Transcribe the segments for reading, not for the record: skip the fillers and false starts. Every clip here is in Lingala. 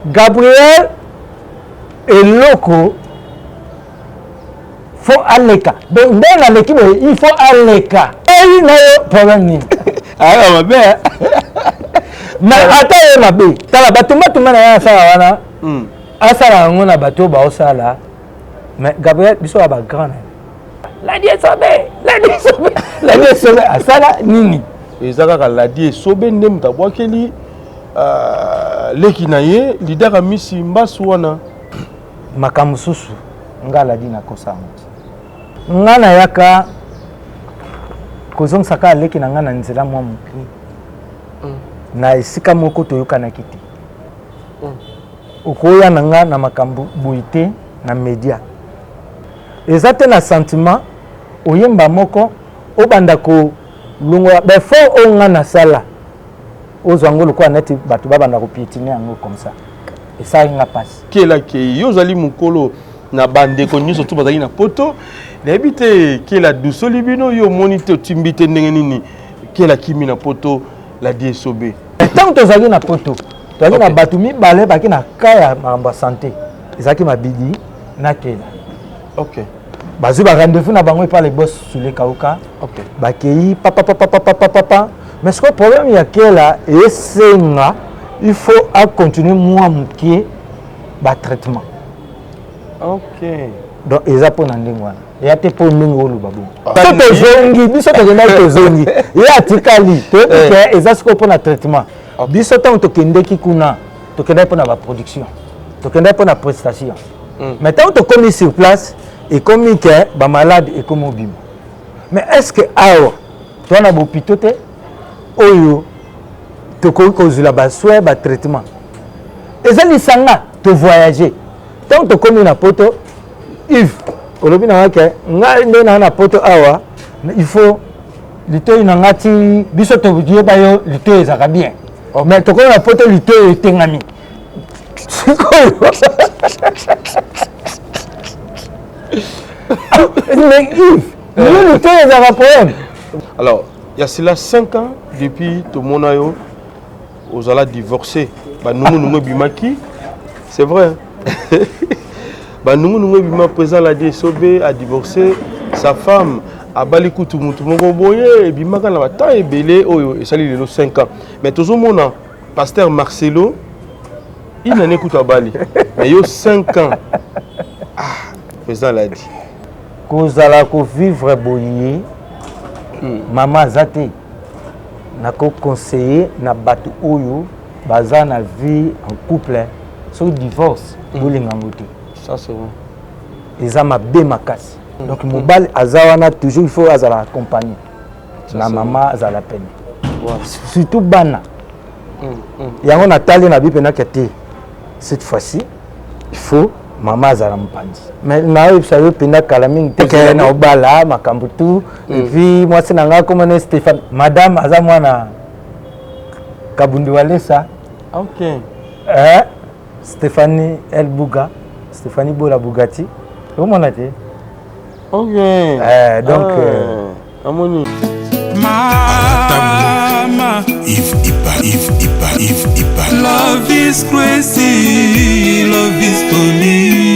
Gabriel et Loco faut aleka. Donc dans l'équipe il faut aleka. Et il n'a problème. Ah ma belle. Mais attends ma belle. Tala batumba tumba na sala wana. Asala ngona bato ba osala. Mais Gabriel biso ba grand. La die sobe asala nini. Ezaka la die sobe ndem tabwakeli leki na ye leader a misi mbasu wana makambo susu ngala dina kosanga ngana yaka kozongisa ka leki na ngana nzela mwa muki na esika moko toyoka kiti okoya na nga na makambo boite na media ezate na sentiment oyemba moko obanda ko lungo be fo o ngana sala ozwango kwa neti batu babanda ko piétiner yango comme ça et ça il n'a pas kela ke yozali mukolo na bande ko nyuso to bazali na poto na ebite kela dusoli bino yo monite timbite ndenge nini kela kimi na poto la DSOB tant to zali na poto to na batu mi balé baki na kaya mamba santé ezaki mabidi na kela OK bazu ba rendez-vous na bango par les boss sur les kauka OK bakei papa. Mais ce que le problème il y a que là, il faut continuer moi mukie ba traitement. OK. Donc ils apprennent ndingwana. Il y a te pour ndingo lu babu. Tout zongi, biso to na to zongi. Il y a tikali, to que ils asco pour na traitement. Biso tant to kende ki kuna, to kende pour na ba production. To kende pour na prestation. Mais tant to commis sur place et commis que ba malade et comme bim. Mais est-ce que awa toi na bopito te oyo to ko kozula ba soin ba traitement ezali sanga to voyager tant to komi na poto if olobi na wake nga ndena na poto awa il faut lito ina ngati biso to budie ba yo lito ezaka bien mais to ko na poto lito etengami mais if lito ezaka problème. Alors il y a cela 5 ans depuis tout mon ayo aux ala divorcé ba nungu bimaki c'est vrai ba nungu bima présent la DSOB a divorcé sa femme a bali kutu mutu moko boye bimaka na bata ebele oyo esali lelo 5 ans mais toujours mona pasteur Marcelo il n'en écoute à bali mais yo 5 ans ah présent l'a dit kozala ko vivre boye maman zate na ko conseiller na batu oyo baza na vie en couple sur divorce bolinga ngote ça c'est bon eza mabe makasi donc mobali azawana toujours il faut azala accompagner na maman azala peine surtout bana yango natali na bipe na kete cette fois-ci il faut maman azala mpandi mais na yo sayo penda kala mingi teke na obala makambo tout et puis moi c'est nanga comme Stéphane madame aza mwana Kabundi Walesa OK Stéphanie Elbouga Stéphanie Bola Bugatti comment on a dit OK donc amoni mama if love is crazy love is funny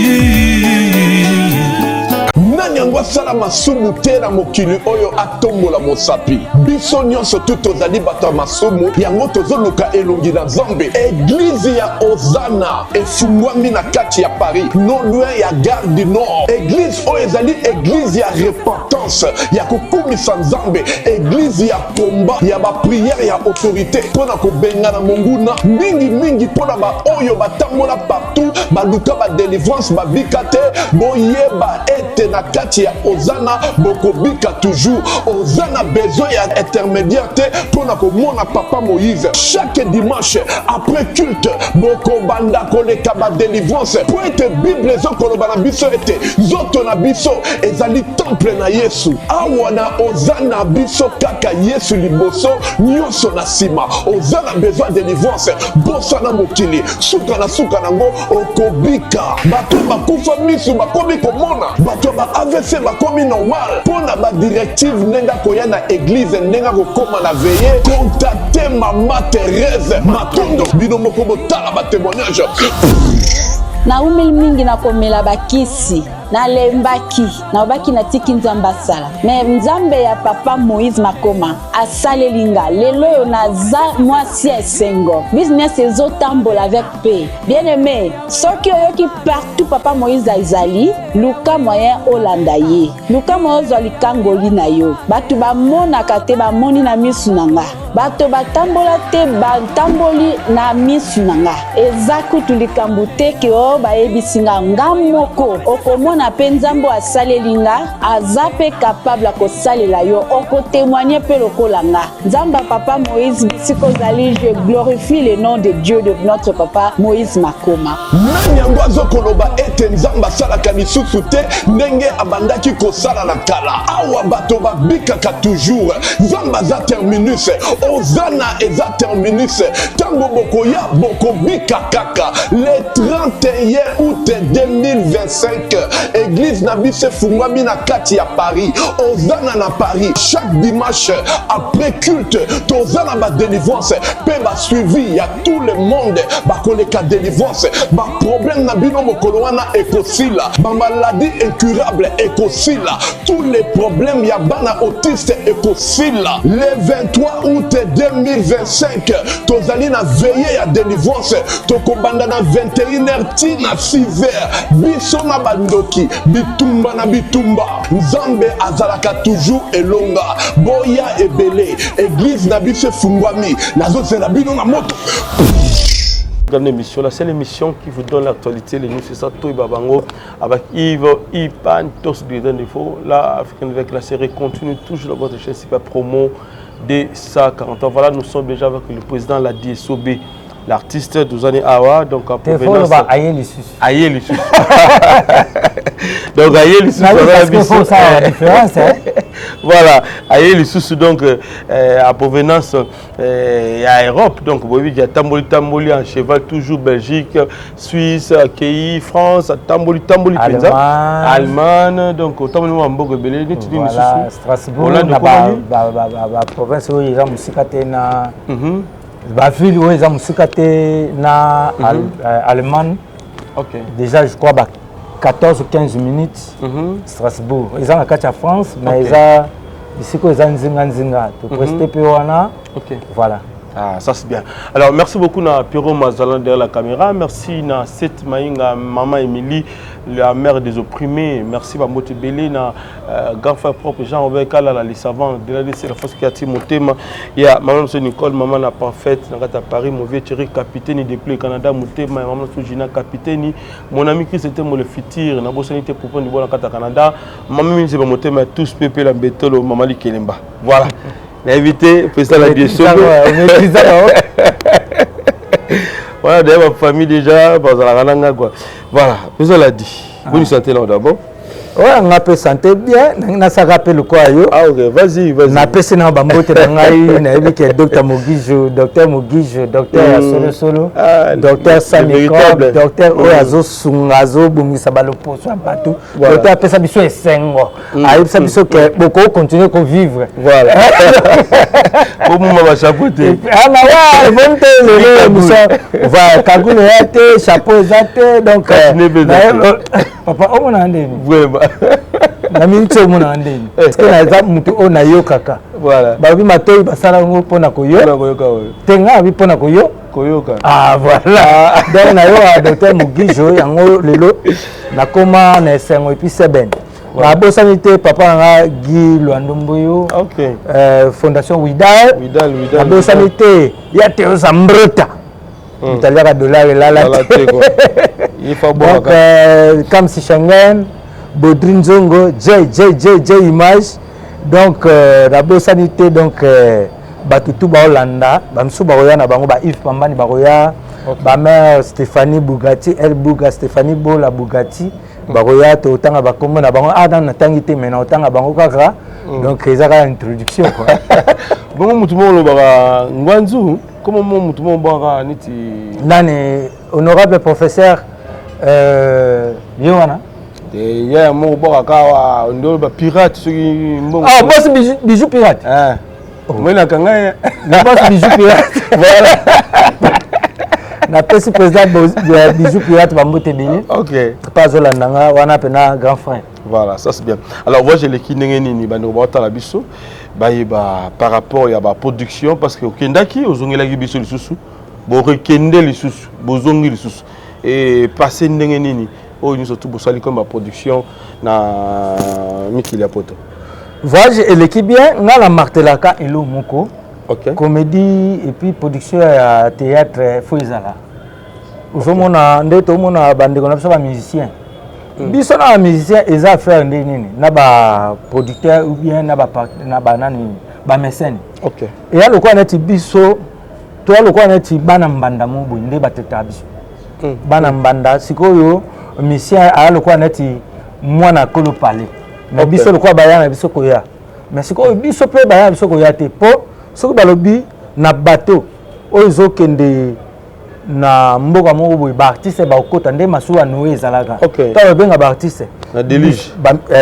Nanyangwa sala masumu tera mokili oyo atombola mosapi biso nyonso tutozali bato masumu yango tozoluka elongi na Nzambe église ya Ozana efungwami na kati ya Paris non loin ya Gare du Nord église oyo ezali église ya repentance ya kokumisa Nzambe église ya komba ya ba prière ya autorité pona ko bengana monguna mingi pona ba oyo batambola partout baluka ba délivrance ba bikate boyeba ete na kati ya Ozana bokobika toujours Ozana besoin ya intermédiaire te pona ko mona papa Moïse chaque dimanche après culte bokobanda koleka ba délivrance po ete bible ezokoloba na biso ete zoto na biso ezali temple na Yesu awa na Ozana biso kaka Yesu liboso nyonso na sima Ozana besoin de délivrance bosa na mokili suka nango okobika bato bakufa misu bakomi komona bato ba AVC bakomi normal pona ba directive nenga koya na église nenga kokoma na veiller contacter Maman Thérèse Matondo bino moko botala ba témoignage na umeli mingi na komela bakisi na lembaki na obaki na tiki nzambe asala mais nzambe ya papa Moïse Makoma asalelinga lelo yo naza mwasi esengo business ezotambola avec paix bien aimé soki oyoki partout papa Moïse azali luka moyen olanda ye luka moyen ozwa likangoli na yo bato bamonaka te bamoni na misu na nga bato batambola te batamboli na misu na nga eza kutu likambo te ke o bayebisi nga moko okomona pe nzambo asalelinga aza pe capable kosalela yo okotémoigner pe lokola nga nzamba papa Moïse bisiko zali je glorifie le nom de Dieu de notre papa Moïse Makoma nani yango azokoloba ete nzamba asalaka lisusu te ndenge abandaki kosala na kala awa bato babikaka toujours nzamba aza terminus ozana eza terminus tango bokoya bokobika kaka le 31 août 2025 église na biso efungwami na kati ya Paris ozana na Paris chaque dimanche après culte tozana ba délivrance pe ba suivi ya tout le monde ba koleka délivrance ba problème na bino mokolo wana ekosila ba maladie incurable ekosila tous les problèmes ya bana autiste ekosila le 23 août 2025 tozali na veillée ya délivrance tokobanda na 21h tina 6h biso na bandoki bitumba na bitumba nzambe azalaka toujours elonga boya ebele église na biso efungwami nazozela bino na moto. Grande émission, la seule émission qui vous donne l'actualité, les news, c'est ça, Toy Babango, avec Yves, Ipan, tous les deux défauts. Là, Africaine avec la série continue toujours dans votre chaîne, c'est pas promo de 140 ans. Voilà, nous sommes déjà avec le président de la DSOB, l'artiste Douzane Awa, donc en provenance... Aïe les sous. Donc Aïe les sous, ça a la différence, hein. Voilà, Aïe les sous, donc à provenance à Europe, donc il y a Tamboli en cheval, toujours Belgique, Suisse, Kei, France, Tamboli, Allemagne, donc Tamboli en Bogo Belé, voilà, Strasbourg, la province où il y a musique na la ville où il y a musique na Allemagne. OK. Déjà je crois 14 ou 15 minutes Strasbourg. Ils ont la carte à France, mais ils ont ici qu'ils ont Nzinga. Tu peux rester wana. OK. Voilà. Ah, ça c'est bien. Alors, merci beaucoup à Pierrot Mazalan derrière la caméra. Merci à Seth Maïnga, Maman Émilie, la mère des opprimés. Merci à Mote Belé, à grand frère propre Jean-Robert Kala, les savants. De la c'est la force qui a tiré mon thème. Il y a Maman Nicole, Maman la parfaite, à Paris, mon vieux Thierry, capitaine de Play Canada, mon thème, Maman Soujina, capitaine. Mon ami Chris était mon le futur, n'a pas sanité pour prendre du bon à Canada. Maman, c'est mon thème, tous Pépé, la Bétolo, Maman Kelemba. Voilà. L'invité, président de la DSOB. Voilà, d'ailleurs, ma famille déjà, voilà, président l'a dit. Bonne santé là d'abord. Oui, on a pu santé bien. On a rappelé quoi yo. Ah ok, vas-y. On a pu se na bambote nangai na ebi docteur Mugijo, docteur Solo, docteur Sanikov, docteur Oyazo Sungazo bungisa baloposo batou. Docteur pesa biso esengo. Ayi pesa biso que beaucoup continuer à vivre. Voilà. Au moment va chapeauter. Ah na wa, bonte le biso. Voilà, kagule yate, chapeau zate donc papa o mona ndeni. Vraiment. Na minute o mona ndeni. Parce que na za mutu o na yo kaka. Voilà. Ba bi matoi basala ngo pona koyo. Tenga bi pona koyo. Koyoka. Ah voilà. Donc na yo docteur Mugijo yango lelo na koma na sengo et puis seben. Na bosanité papa nga Guy Lwandomboyo. OK. Fondation Widal. Na bosanité ya Théo Zambrota. Italien à dollar et là il faut bon comme si Schengen Bodrin Zongo J image donc la bonne sanité donc batutu ba Hollanda bamsu ba roya na bango ba Yves Pambani ba roya ba mère Stéphanie Bugatti elle Buga Stéphanie Bola Bugatti ba roya to tanga ba kombo na bango na tangité mais na tanga bango kaka donc ils ont introduction quoi bon mutu mo lo ba ngwanzu. Comment mon tout bon niti nani honorable professeur Yohana Il y a un mot on doit pirate ah boss bijou pirate ah moi na kanga boss bijou pirate voilà na pesi président bijou pirate bambote bini OK pas zolandanga wana pena grand frère voilà ça c'est bien alors moi j'ai les kinenge nini ba ndoko ba la biso ba par rapport ya ba production parce que okendaki ozongelaki biso lisusu bo rekende lisusu bozongi lisusu et passer ndenge nini oh nous surtout bosali comme la production na mikili poto voyage et l'équipe bien na la martelaka elo moko OK comédie et puis production ya théâtre foizala ozomona ndeto mona bandeko na biso ba musicien biso na musicien eza faire ndeni nini na ba producteur ou bien na ba nani ba mécène OK et ya lokwa neti biso to lokwa neti bana mbanda mo bo nde bateta biso bana mbanda sikoyo musicien a lokwa neti mwana kolo parler mais biso lokwa baya na biso koya mais sikoyo biso pe baya biso koya te po soko balobi na bateau ozo kende na mboka moko boy ba artiste ba okota nde masuwa noé ezalaka ta benga ba artiste na délige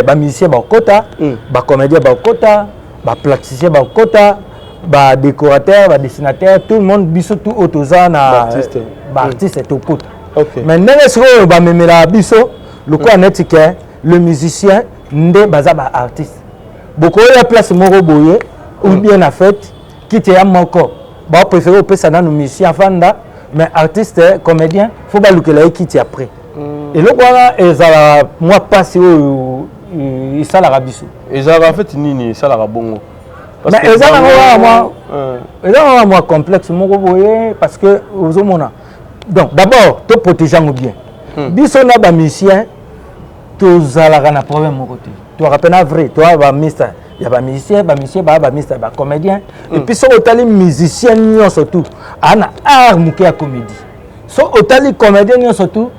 ba musicien ba okota ba comédien ba okota ba plasticien ba okota ba décorateur ba dessinateur tout le monde biso tout autoza na ba artiste to okota mais ndenge siko ba memela biso lokwa netike le musicien nde baza ba artiste boko ya place moko boye ou bien na fête qui te ya moko ba préférer au pesa na musicien fanda mais artiste comédien faut ba lukela qui après et le quoi ezala moi passé au ça la rabiso ezala en fait nini ça la rabongo mais ezala moi complexe moko boye parce que ozomona donc d'abord to protéger bien biso na ba musicien to zala na problème moko te to rappena vrai to ba mister il y a ba musicien ba mister ba comédien et puis so otali musicien nyo surtout ana art muke ya comédie so otali comédien nyo surtout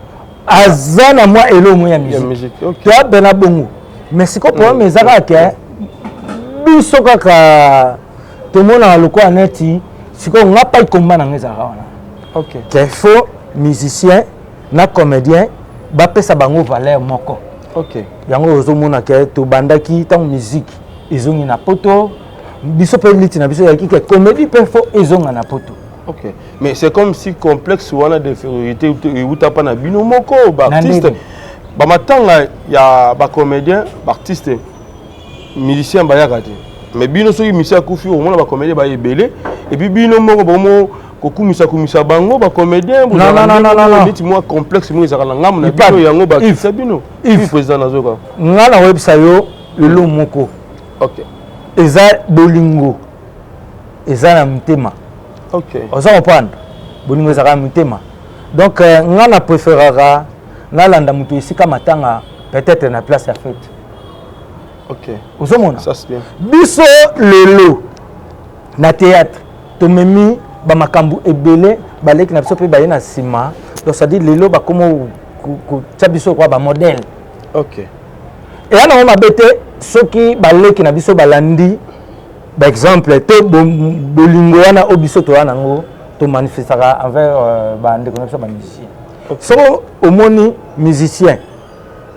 azana moi elo mo ya musique to bena bongo mais siko problème ezaka ke biso kaka to mona lokwa neti siko ngapa ikomba na ngeza wana OK qu'il faut musicien na comédien ba pesa bango valeur moko OK yango ozomona ke to bandaki tant musique ezongi na poto biso pe liti na biso yaki ke comédie pe fo ezonga na poto OK mais c'est comme si complexe wana d'infériorité ou tapa na bino moko ba artiste ba matanga ya ba comédien ba artiste musicien ba yakati mais bino soki musicien kufi au moins ba comédien ba yebele et puis bino moko bomo kokumisa bango ba comédien non niti moi complexe mo ezakala ngamu na bino yango ba kisa bino il président nazoka ngana website yo elo moko OK eza bolingo eza na mutema OK oza comprendre bolingo eza na mutema donc ngana préférera na landa mutu esika matanga peut-être na place ya fête OK ozomona ça c'est bien biso lelo na théâtre to memi ba makambu ebele baleki na biso pe bayena sima donc ça dit lelo ba komo ko tsabiso kwa ba modèle OK et là on mabete soki baleki na biso balandi par exemple to bolingo wana obiso to wana ngo to manifestera envers ba ndeko na biso ba musicien so omoni musicien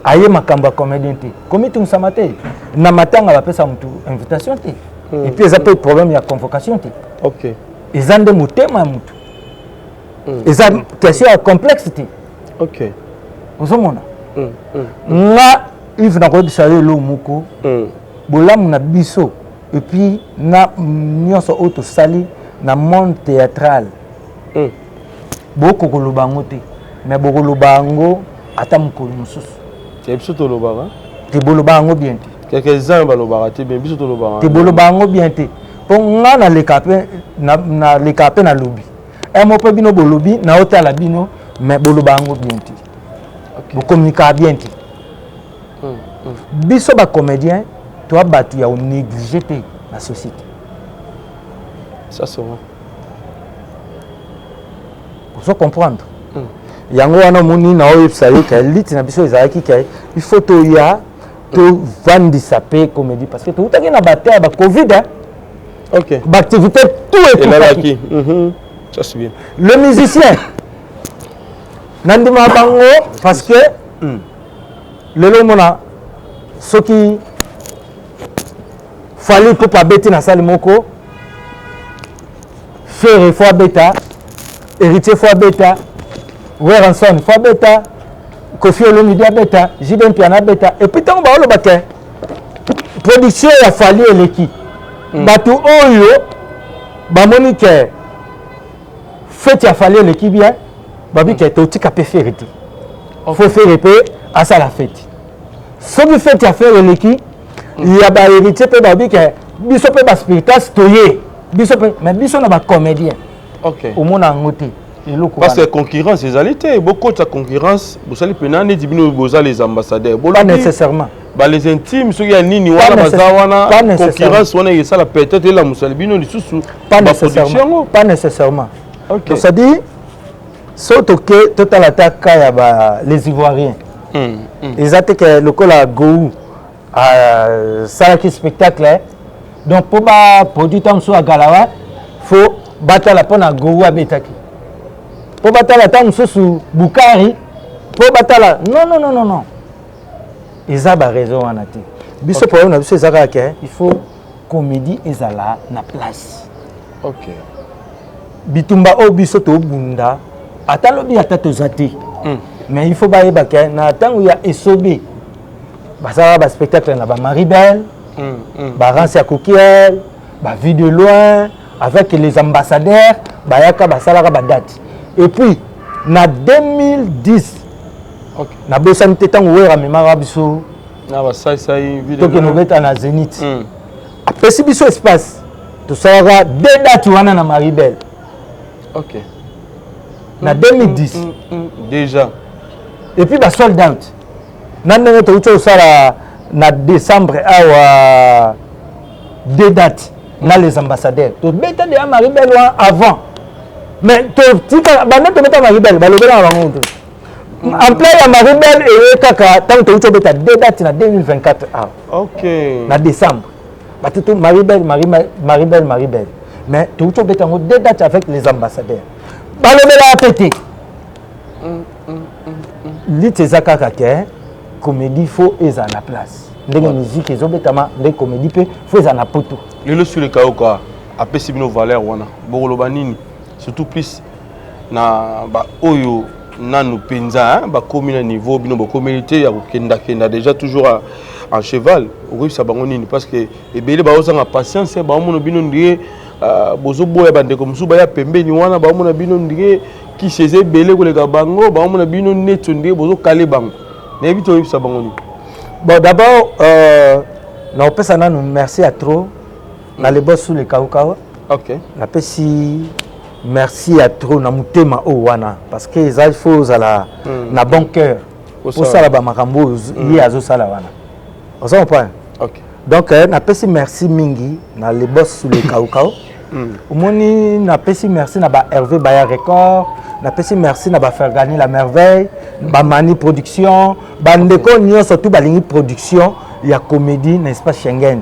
aye makambu comédien te komiti musamate na matanga ba pesa mutu invitation te et puis ça peut problème ya convocation te OK ils ont des mutema mutu ils ont question ya complexité OK ozomona nga if na ko bisale lo moko bolamu na biso et puis na nyonso auto sali na monde théâtral boko koloba ngote mais boko loba ngo ata mukolo mususu te biso to loba te boloba ngo bien te quelques-uns ba loba te bien biso to loba te boloba ngo bien te po nga na lekape na lekape na lobi e mo pe bino bolobi na otala bino mais boloba ngo bien te bo communiquer bien te biso ba comédien toi batu ya négliger te la société ça c'est vrai faut comprendre yango wana moni na website ka lit na biso ezalaki ka il faut to ya to vandisa pe comédie parce que tout taki na bataille ba covid hein. OK ba activité tout est là qui ça c'est bien le musicien nandima bango parce que lelo mona soki fali pour pas bêter na salle moko faire fois bêta héritier fois bêta Weranson fois bêta Kofi Olomide bêta Jibem Piana bêta et puis tant ba oloba ke production ya fali eleki bato oyo ba moni ke fête ya fali eleki bien babi ke to tika pe faire tout faut faire pe à ça la fête soki fête ya faire eleki ya ba héritier pe babi ke biso pe ba spectacle toye biso pe mais biso na ba comédien OK au monde en côté parce que concurrence les alités beaucoup de concurrence vous allez penane dibino boza les ambassadeurs pas nécessairement bah les intimes ceux qui a nini wana bazawana concurrence wana yesa la peut-être la musalibino lisusu pas nécessairement OK donc ça dit surtout que total attaque ya ba les ivoiriens ils attaquent le col à Gou ça qui spectacle donc pour ba produit tam so à Galawa faut battre la pona Gou à Betaki pour battre la tam so sous Bukari pour battre la non ils ont raison en atte biso problème na biso ezaka ke il faut comédie ezala na place OK bitumba o biso to bunda atalobi atatozati mais il faut ba yeba ke na tango ya esobe basala ba spectacle na ba Maribel ba Rance ya Coquiel ba Vie de loin avec les ambassadeurs bayaka basala ba date et puis na 2010 OK na bosani te tango wera memara biso na ba sai Vie de loin to ke nobeta na Zénith apesi biso espace to sala deux dates wana na Maribel OK na 2010 déjà et puis ba sold out na ndenge to ucho sala na décembre awa deux dates na les ambassadeurs to beta de Maribel avant mais to tika banda to beta Maribel balobela bango to en plein ya Maribel et kaka tant to ucho beta deux dates na 2024 OK na décembre batuto Maribel mais to ucho beta ngo deux dates avec les ambassadeurs balobela pété l'ité zakaka ke comédie faut eza na place ndenge musique ezobetama ndenge comédie pe faut eza na poto lelo sur le kaoka apesi bino valeur wana bokoloba nini surtout plus na ba oyo nanu penza ba komi na niveau bino ba communauté ya kenda déjà toujours en cheval okoyi sa bango nini parce que ebele ba ozanga patience ba mono bino ndiye bozo boya bande comme suba ya pembeni wana ba mona bino ndiye ki chez ebele koleka bango ba mona bino neto ndiye bozo kale bango na ebito sa bango ni bon d'abord na opesa nanu merci à trop na les boss sous les kaukao OK na pesi merci à trop na mutema o wana parce que il faut zala na bon cœur pour ça la ba makambo li azo sala wana on s'en prend OK donc na pesi merci mingi na les boss sous les kaukao omoni na pesi merci na ba Hervé Baya Record na pesi merci na ba faire gagner la merveille ba Mani production ba ndeko nyonso tout balingi production ya comédie n'est-ce pas Schengen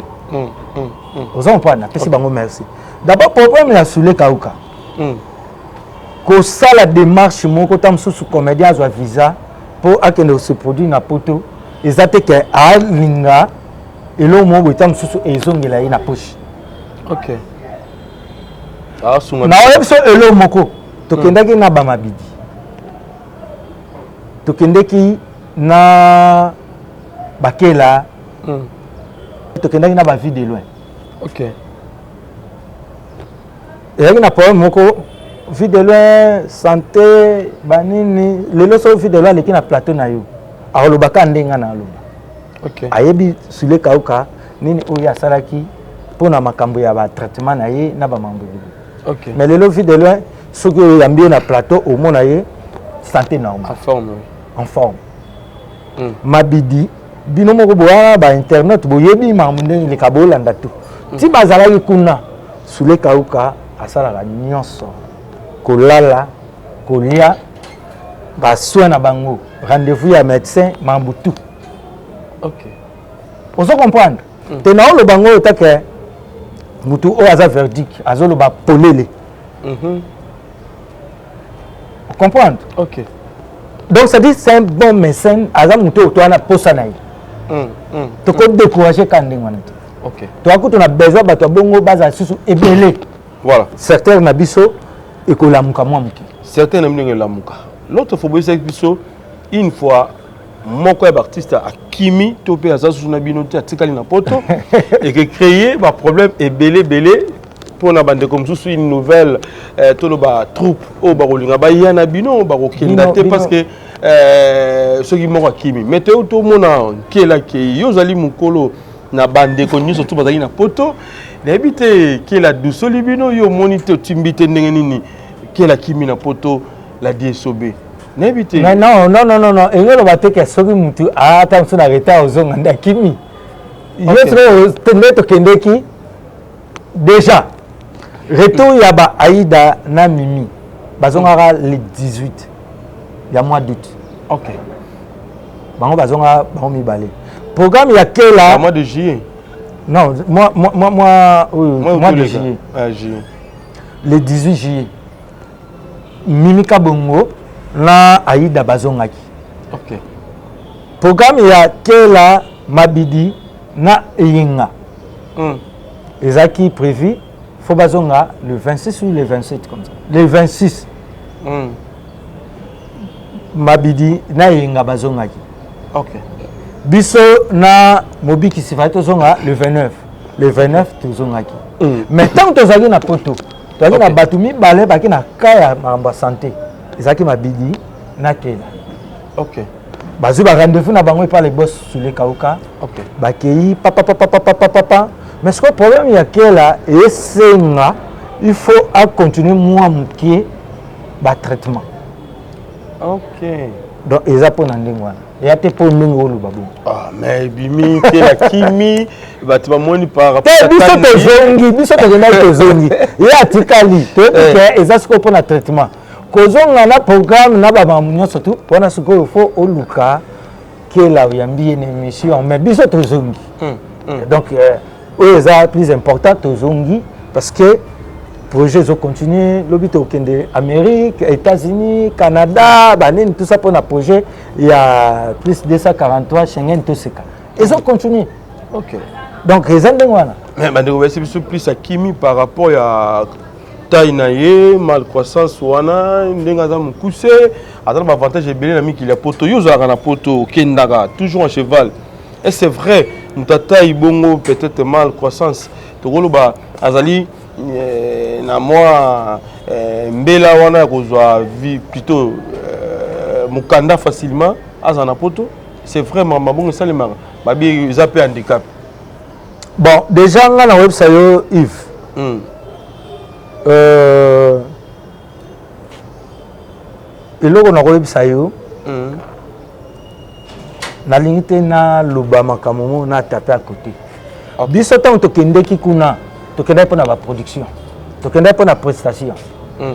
aux emplois na pesi bango merci d'abord problème ya Soule Kauka ko sala démarche moko tam sous comédien azwa visa pour akende se produire na poto ezate ke a linga elo mo botam sous ezongela ina poche OK na oyebiso elo moko tokendaki na bamabidi tokendeki na bakela tokendaki na ba Vie de loin OK ezaki na problème moko Vie de loin santé banini lelo so Vie de loin aleki na plateau na yo alobaka ndenga na aloba OK ayebi Soule Kauka nini oyo asalaki mpona makambo ya ba traitement na ye na bamambo OK mais lelo Vie de loin soki oyo yambi na plateau omona ye santé normale en forme mabidi bino moko boya ba internet boyebi makambo ndenge leka bolanda tu ti bazalaki kuna Soule Kauka asalaka nyonso kolala kolia basoi na bango rendez-vous ya médecin makambo tout OK ozo comprendre te na oloba ngo otake mutu oyo aza verdict azoloba polele comprendre OK Donc ça dit c'est un bon mécène aza muto to ana posa na ye. To ko décourager quand ndenge wana. OK. To akuto na besoin bato bongo baza susu ebele. Voilà. Certains na biso ekolamuka mwa muki. Certains na ndenge lamuka. L'autre faut boser biso une fois moko ya artiste akimi to pe aza susu na bino te atikali na poto et que créer ba problème ebele pour na bande comme sous une nouvelle to lo ba troupe o ba rolinga ba yana bino ba kokenda te parce que ceux qui moko akimi mais to mona kela ke yozali mukolo na bande ko nyoso to bazali na poto na ebite kela dusoli bino yo monite timbite ndenge nini kela kimi na poto la DSOB. Non, engelo bateke soki mutu ata mso na reta ozonga ndakimi. Yeso teneto kendeki déjà retour ya ba Aïda na Mimi bazonga le 18 ya mois d'août. OK. Bango bazonga bango mibale. Programme ya kela mois de juillet. Non, mois de juillet. Juillet. Le 18 juillet. Mimi Kabongo na Aïda bazongaki. OK. Programme ya kela Mabidi na Eyinga. Ezaki prévu faut bazonga le 26 ou le 27 comme ça. Le 26. Mabidi na Eyinga bazongaki. OK. Biso na Mobiki Sifato zonga le 29. Le 29 tozongaki. Mais tant que tozali na poto, tozali na batumi balé baki na kaya mamba santé. Ezaki Mabidi na kela. OK. Bazu ba rendez-vous na bango par les boss sur les Kauka. OK. Bakei papa. Mais ce que le problème il y a kela et c'est il faut continuer moi mukie ba traitement. OK. Donc eza pona ndengwana. Ya te po ndingo lu babu. Ah mais bimi kela kimi batu ba moni par rapport à biso to zongi. Ya tikali to ke eza ce que pona traitement. Kozonga na programme na baba munyo surtout pona ce que faut oluka kela yambi une émission mais biso to zongi. Donc c'est plus important to zongi parce que projet ont continué l'obité au Kende Amérique, États-Unis, Canada, Banin tout ça pour un projet il y a plus de 243 Schengen tout ça. Ils ont continué. OK. Donc les Andengwana. Mais bandeko c'est plus à Kimi par rapport à taille naie, malcroissance wana, ndenga za mukuse, atala avantage belé na mi qu'il y a poto yo za na poto Kendaga, toujours en cheval. Et c'est vrai, mutata ibongo peut-être malcroissance. To ba azali na moi mbela wana kozwa vie plutôt mukanda facilement azana poto. C'est vraiment mabongo salema babi zape handicap. Bon, déjà on a la website Yves. Et là on a website na limité na lobama kamomo na tapé à côté. Biso tant to kendeki kuna to kenda pour la production. To kenda pour la prestation.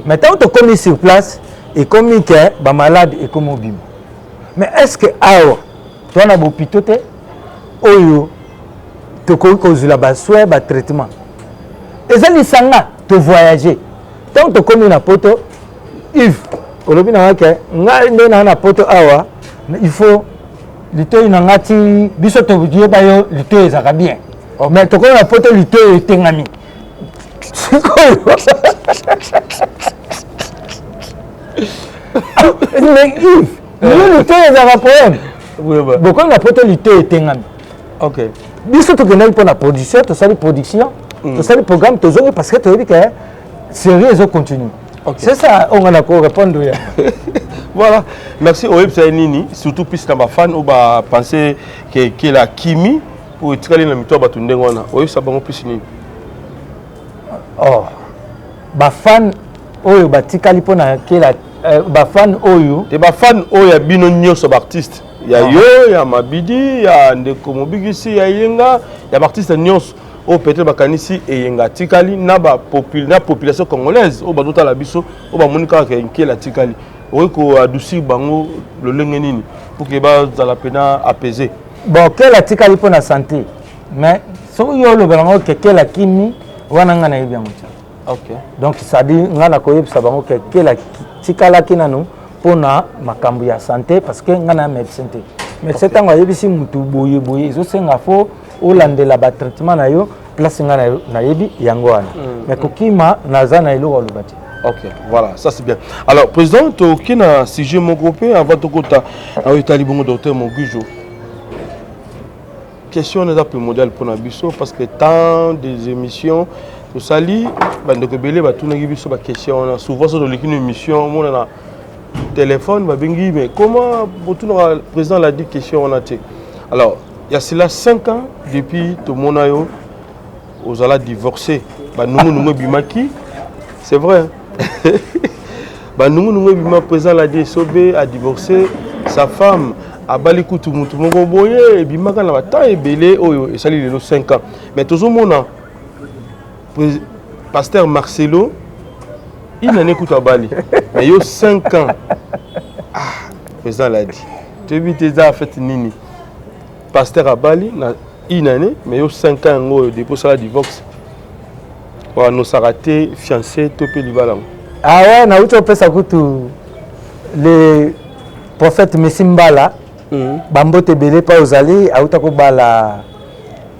Maintenant to commis sur place et commis que ba malade et comme obim. Mais est-ce que awa to na hôpital te oyo to ko zula ba soin ba traitement. Ezali sanga to voyager. Tant to commis na poto Yves olobi na ke nga ndena na poto awa il faut lito inangati biso to budie ba yo lito ezaka bien. Mais to ko na poto lito etengami. Mais Yves, lito ezaka problème. Beaucoup na poto lito etengami. OK. Biso to gena pour la production, to sali production, to sali programme to zongi parce que to dit que série ils continue. Okay. C'est ça on a ko répondre. Voilà. Merci au website nini, surtout puisque ma fan ou ba penser que la Kimi pour tirer na mito ba tunde ngona. Oyo sa bango plus nini. Oh. Ba fan oyo ba tikali pona que la ba fan oyo. Te ba fan oyo bino nyoso ba artiste. Ya yo, ya Mabidi, ya Ndeko Mobigisi, ya Yenga, ya artiste nyonso o peut-être bakanisi et Yenga tikali na ba population congolaise o ba dota la biso o ba monika ke la tikali. Oui, qu'on adoucit bango le lengenini pour que bas à la peine apaiser. Bon, quelle a tika pour la santé, mais si vous avez le bango que quelle a kimi, wana ngana yebia mucha. OK. Donc ça dit ngana koyeb sa bango que quelle a tika la kinano pour na makambo ya santé parce que nga na médecin te médecin tango yebisi mutu boye boye zo senga fo olandela ba traitement na yo place nga na yebi yango wana mais kokima naza na eloko lobati. Ok, voilà, ça c'est bien. Alors, président, tu as un sujet mon groupe avant de côté à l'Italie, bon docteur Monguijo. Question n'est pas modèle pour Nabiso parce que tant des émissions, tout ça lit, donc belé va tout n'aguibi sur la question. Souvent sur l'équipe émission, on a téléphone, va bengi, mais comment tout le président l'a dit question on a été. Alors, il y a cela 5 ans depuis tout le monde aux allats divorcés. Nous bimaki, c'est vrai. Nous président l'a dit Sobé a divorcé sa femme. A Balikutu Moutou Boye, et Bimaka n'a pas et belé, et ça les 5 ans. Mais tout le monde, pasteur Marcelo, il n'en écoute à Bali. Mais il y a 5 ans. Ah, le président l'a dit. Tu as vu tes affaires Nini. Pasteur à Bali, il n'en est, mais il y a 5 ans, depuis ça, divorce. Voilà, nous sommes ratés, fiancés, topé du ballon. Ah ouais, na uto pesa kutu le prophète Messimbala. Bambote belé pa ozali auta ko bala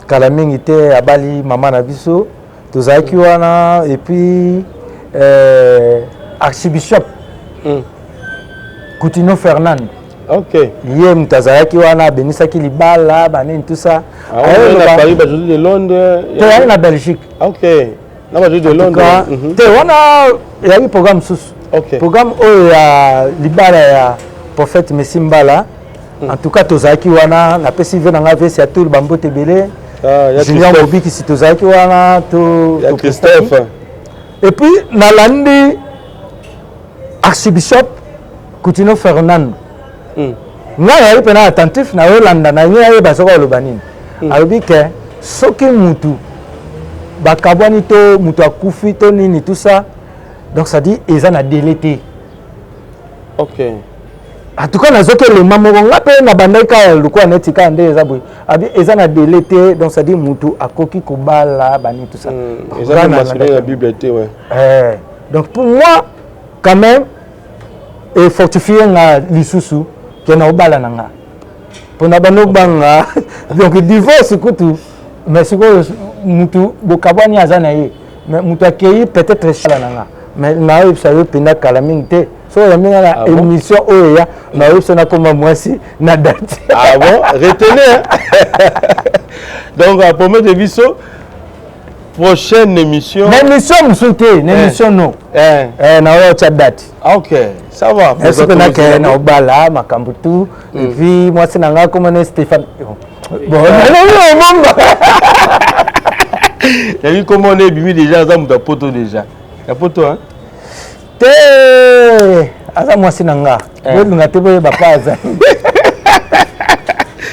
kala mingi te abali mama na biso tozaki wana et puis archbishop Coutinho Fernand. OK. Yé mtazaki wana benisaki libala banini tout ça. Ah on a Paris de Londres. Te na Belgique. OK. Na ba de Londres. Te wana ya programme sous. OK. Programme o ya libala ya prophète Messimbala. En tout cas, tozaki wana na pesi ve na ngave si atul bambote belé. Julien Mobiki si tozaki wana to Christophe. Et puis na landi archbishop Coutinho Fernand. Nga yali pena attentif na Yolanda na ngai basoko lobanini. Alobi ke soki mutu bakabwani to mutu akufi to nini tout ça. Donc ça dit ils en a délété. OK. En tout cas, nazoke le mamogo ngape na bandeka lukwa netika nde ezabwe. Abi ezana délété donc ça dit mutu akoki kobala bani tout ça. Ezana mentionné la Bible était ouais. Donc pour moi quand même et fortifier na lisusu que na obala nanga. Pour na bano banga donc divorce kutu mais siko mutu bokabwani azana ye mais mutu akei peut-être chala nanga. Mais na yebisa yo penda kala mingte. So il y a une émission où il y a na comme moi si na date. Ah bon, retenez. Donc à promettre de viso prochaine émission. L'émission me sauter, l'émission non. Na autre date. OK, ça va. Est-ce que na ke na obala makambutu et puis moi c'est nanga comme Stéphane. Bon, non. Il y a comment on est bimi déjà ça muta poto déjà. La poto hein. Asa mwasi nanga bolunga te boye bapaza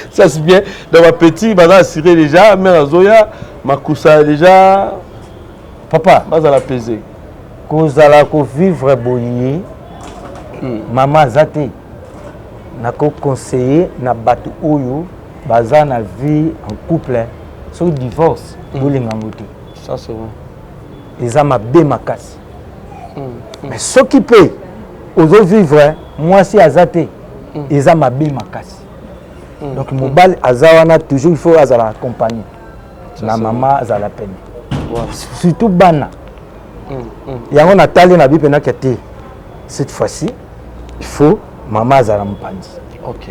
ça c'est bien dans ma petit baza assuré déjà mère Zoya makusa déjà papa baza la peser kozala ko vivre boye mama zate nako conseiller na batu oyo baza na vie en couple so divorce bolinga ngote ça c'est vrai eza mabe makasi. Mais ce qui peut vivre, moi si azate, ils ont ma belle makasi. Donc mobile azawana toujours il faut azala accompagner. La maman azala peine. Surtout bana. Yango natali na bipena kete. Cette fois-ci, il faut maman azala mpandi. OK.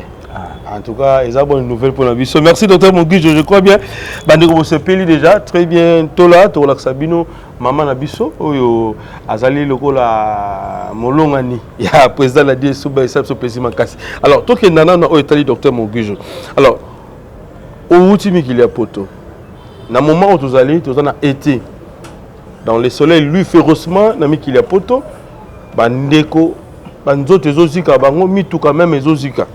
En tout cas, ils ont bonne nouvelle pour la vie. Merci docteur Monguijo, je crois bien. Bandeko se peli déjà très bien tola to la Sabino maman na biso oyo azali lokola molongani ya président la dit souba ça so président kasi. Alors to ke nana na oyetali docteur Monguijo. Alors au ultime qu'il y a poto. Na moment où tous allez, tous na été dans le soleil lui férocement na mi qu'il y a poto bandeko banzote ezozika bango mitu quand même ezozika.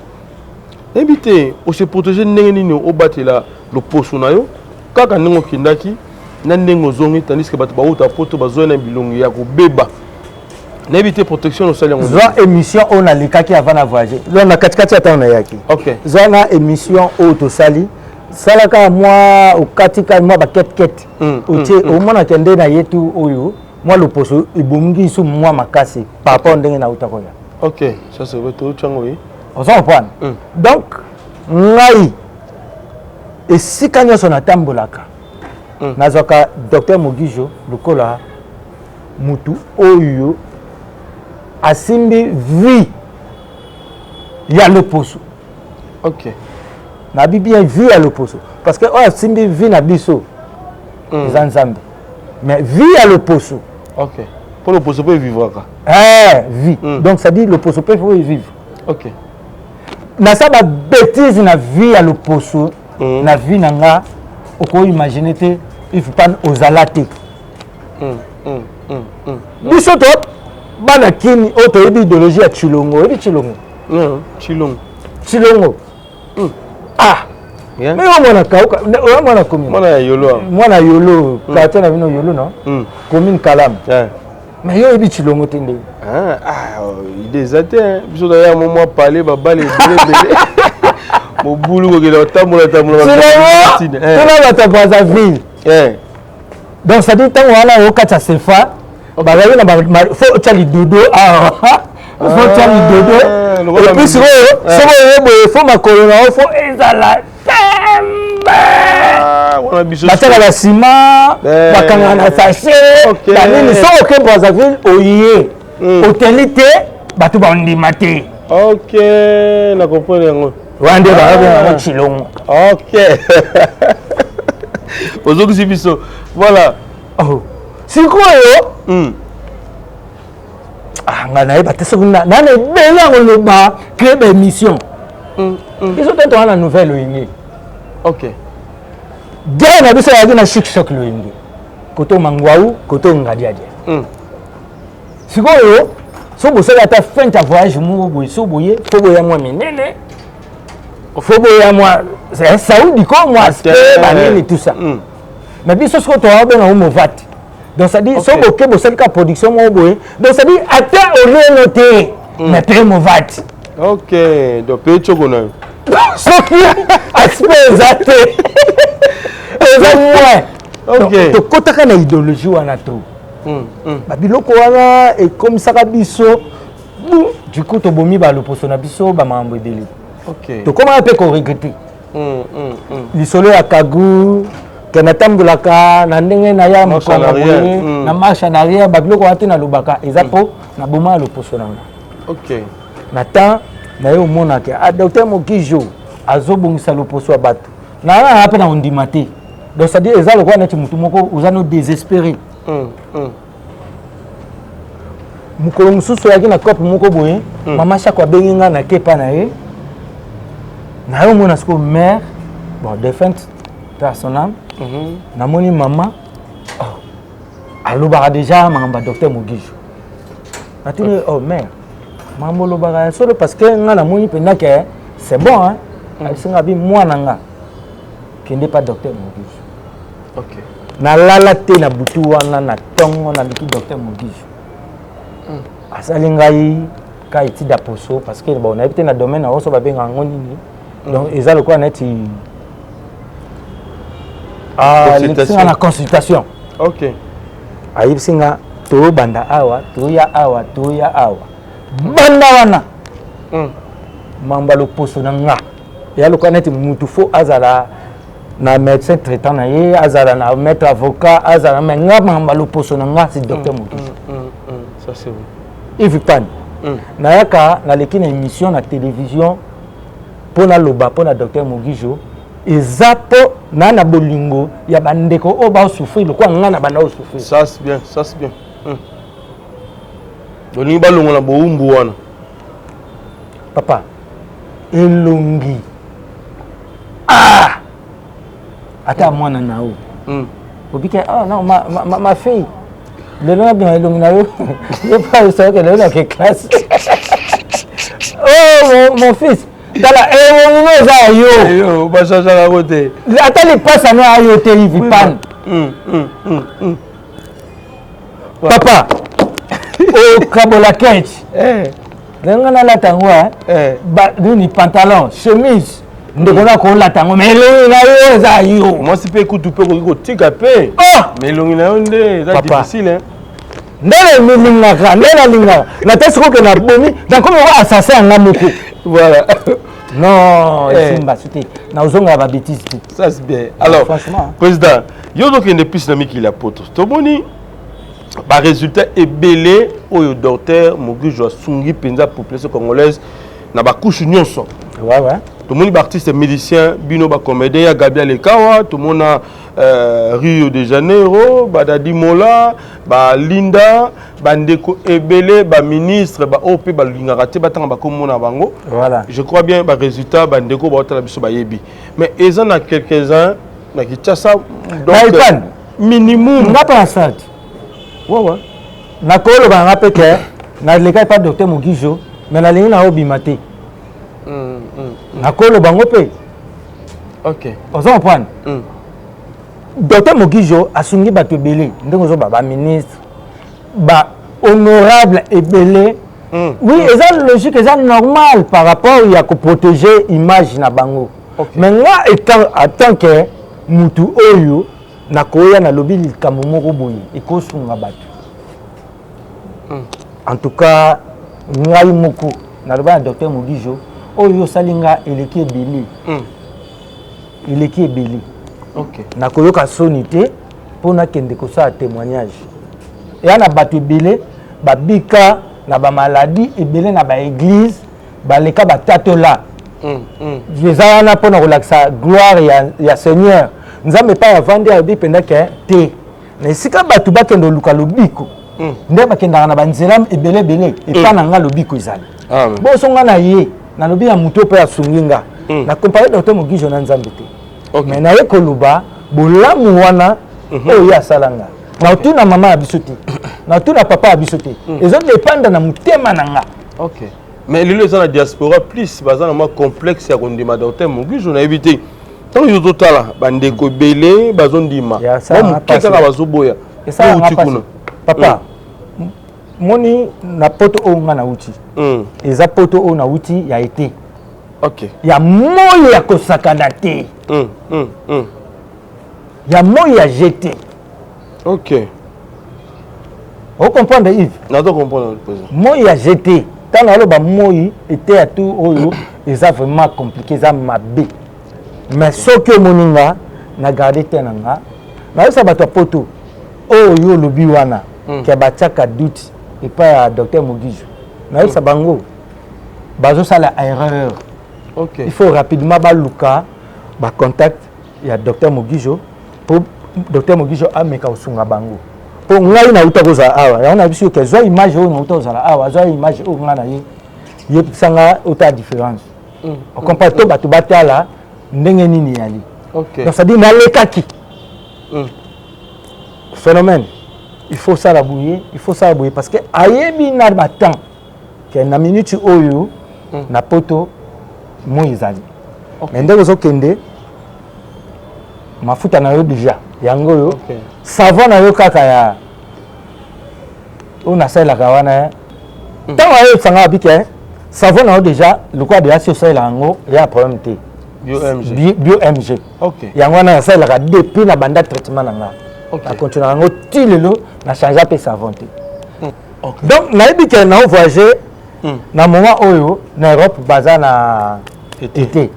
Évitez, on se protéger n'engeni au batela le poso na yo kaka nengo kindaki na nengo zongi tandis que batu ba uta poto bazona bilongi ya ko beba n'éviter protection au salaire zwa émission on a likaki avant na voyager là na katikati ata on yaki OK zwa na émission auto sali salaka moi au katika moi ba ket otie au mona kende na yetu oyo moi le poso ibongi su moi makasi papa ndenge na uta koya Ok, ça c'est vrai, tout oui. On s'en prend. Donc, ngai et si quand on a tambolaka, nazaka docteur Mugijo, le kola mutu oyo asimbi vie ya le poso. Ok. Na bien vie à l'opposé parce que oh asimbi vie na biso. Zanzambe. Mais vie à l'opposé. Ok. Pour l'opposé peut vivre quoi. Vie. Donc ça dit l'opposé peut vivre. Ok. Na ça ba bêtise na vie à l'opposé. Na vie nanga oko imaginer te il faut pas aux alaté. Biso to bana kini auto idéologie ya Chilongo, Chilongo. Chilongo. Chilongo. Ah. Yeah. Mais on a kauka, on a commune. Mwana yolo. Mwana yolo, quartier na vino yolo non? Commune Kalam. Mais yo ebi Chilongo tende. Il des athées. Biso d'ailleurs moment parler baba les belé. Mon boulot que le tamoula. Chilongo. Tona bata baza ville. Donc ça dit tant wana yo kacha sefa. Ba yo na faut tali dodo faut tali dodo. Et puis c'est il faut ma colonne, il faut ezala tembe. Bataka la ciment, bakanga na sachet, banini so aucun Brazzaville oyer. Hôtelité, batu ba ndimate. OK, na comprendre yango. Wande ba Chilongo. OK. Ozoku sibiso. Voilà. Oh. Sikoyo. nga na yeba te soki na ebele koloba créer baémission biso te toza na nouvelle oyenge. Ok. guerre na biso yazaki na chic-choc loyenge koto mangwau koto ngadiadia sikoyo so bosali ata fin ta voyage moko boye so boye fo boya mwa minene fo boya mwa saudi ko mwa spe banini tout ça mais biso siko toza benga umovati. Donc ça dit, si vous avez une production, donc ça dit, attends au lieu noté, mais paye mon VAT. Ok, donc paye tout le monde. Ce qui est aspect exact. Ok. Donc quand tu as une idéologie, on a tout. Biloko wana et comme ça biso, du coup tu as mis le poste na biso ba mambo deli. Ok. Donc comment on peut regretter? L'isolo ya Kagou. Que na tambulaka na ndenge na ya mkongo na marche en arrière ba biloko wate na lubaka ezapo na boma le poso nanga. OK. Na temps na yo mona ke a docteur Mokijo azobongisa le poso bato. Na na ape na ondimate. Donc ça dit ezalo kwa neti mutu moko uzano désespéré. Mukolo mususu yaki na kope moko boye mama chaque benginga na kepa na ye. Na yo mona sko mère bon défunte personnel. Namoni maman alobaka déjà mangamba docteur Mogijo atuni oh mère maman lobaka solo parce que nga namoni penda que c'est bon hein asinga bi mwana nga kende pas docteur Mogijo. OK. Na lala te na butu wana na tongo na biki docteur Mogijo asali ngai ka itida poso parce que bon na ebite na domaine na oso ba benga ngoni ni donc ezalo kwa neti la consultation. OK. Ayibsinga to banda awa, to ya awa. Banda wana. Mamba lo poso na nga. Ya lo kaneti mutu fo azala na médecin traitant na ye, azala na maître avocat, azala mais nga mamba lo poso na nga c'est docteur Mogijo. Ça c'est vrai. Yves Pan. Na yaka na leki na émission na télévision pona loba pona docteur Mogijo. Ezapo nana bolingo ya bandeko o ba souffrir le quoi ngana bana o souffrir. Ça c'est bien, ça c'est bien. Doni ba longo na boumbu wana. Papa elongi ata mwana nao. Obike non ma fille le nom bien elongi na yo. Je pas ça que le nom que classe. Oh mon fils Dala yo ba chacha la côté. Attends les passes à nous à yote Yves Pan. Papa. Oh kabola kench. Lenga na latangwa ba ni pantalon, chemise. Ndekona ko latango mais longi na yo za yo. Moi si pe kutu pe ko tika pe. Mais longi na yo nde, ça difficile hein. ndele milingaka ndele lingaka na tesi ko ke na bomi donc comme on assassin nga moko voilà non simba c'était na uzonga ba bêtise ça c'est bien alors franchement président yo donc une plus na miki la poto to boni ba résultat ebelé oyo docteur Mogijo asungi penza population congolaise na ba couche nyonso ouais tout le monde artiste musicien bino ba comédien Gabriel Ekawa tout le monde Rio de Janeiro Badadi Mola ba Linda bandeko ebele ba ministre ba OP ba lingaraté ba tanga ba komona bango voilà je crois bien ba résultat bandeko ba tala biso ba yebi mais ils en a quelques-uns na kitasa donc minimum nga pas ça ouais na kolo ba ngape ke na leka pas docteur Mogijo mais na lingi na obimate na kolo bango pe ok ozo comprendre docteur Mogijo asungi bato ebele ndenge ozo ba ministre ba honorable ebele oui eza logique eza normal par rapport ya ko protéger image na bango mais nga étant en tant que mutu oyo na koya na lobi likambo moko boye ekosunga bato en tout cas ngai moko na loba docteur Mogijo oyo salinga eleki ebele eleki ebele ok na koyoka soni te mpona kende kosala témoignage eya na bato ebele babika na bamaladi ebele na baeglise baleka batatola eza wana mpona kolakisa gloire ya seigneur nzambe epai avandi alobi mpenza ke te na esika bato bakende oluka lobiko nde bakendaka na banzela ebele epai na nga lobiko ezali bosonga na ye nalobi ya moto mpe asungi nga na compare docteur Mogijo na nzambe te mais naye koloba bolamu wana oyo asala nga na otuna mama ya biso te na otuna papa ya biso te ezodépendre na motema na nga ok mais lelo eza na diaspora plus baza na mwa complexe ya kondima docteur Mogijo na yebi te ntango yozotala bandeko ebele bazondima moke kaka bazoboya outi kuna papa moni na poto oyo nga nauti eza poto oyo nauti ya ete ok ya moi ya kosakana te ya moi ya jeté ok o comprendre Yves nazo comprendre président moi ya jeté tana aloba moi ete ya tout oyo eza vraiment compliqué eza mabe mais soki omoninga na garder te na nga nayosa bato ya poto oyo olobi wana ke batiaka doute epai ya docteur Mogijo nayosa bango bazosala erreur ok il faut rapidement baluka bacontact ya docteur Mogijo pour docteur Mogijo ameka kosunga bango mpo ngai nauta kozala awa yango na biso ke zwa image oyo nauta kozala awa zwa image oyo ngai na ye yebisanga ota différence okomprendre to bato batala ndenge nini yali donc ça dit nalekaki phénomène il faut ça la bouiller parce que ayebi na batemps ke na minute oyo na poto mo ezali mais ndenge ozokende mafuta na yo déjà yango yo savon na yo kaka ya oyo nasalelaka wana ntango ayo esanga abike savon na yo déjà lokwa deya si osalela yango eya problème te bio-mg yango wana nasalelaka depuis na banda traitement na nga na continue yango ti lelo na change mpe savon te donc nayebi ke nao voyage na moment oyo na Europe baza na été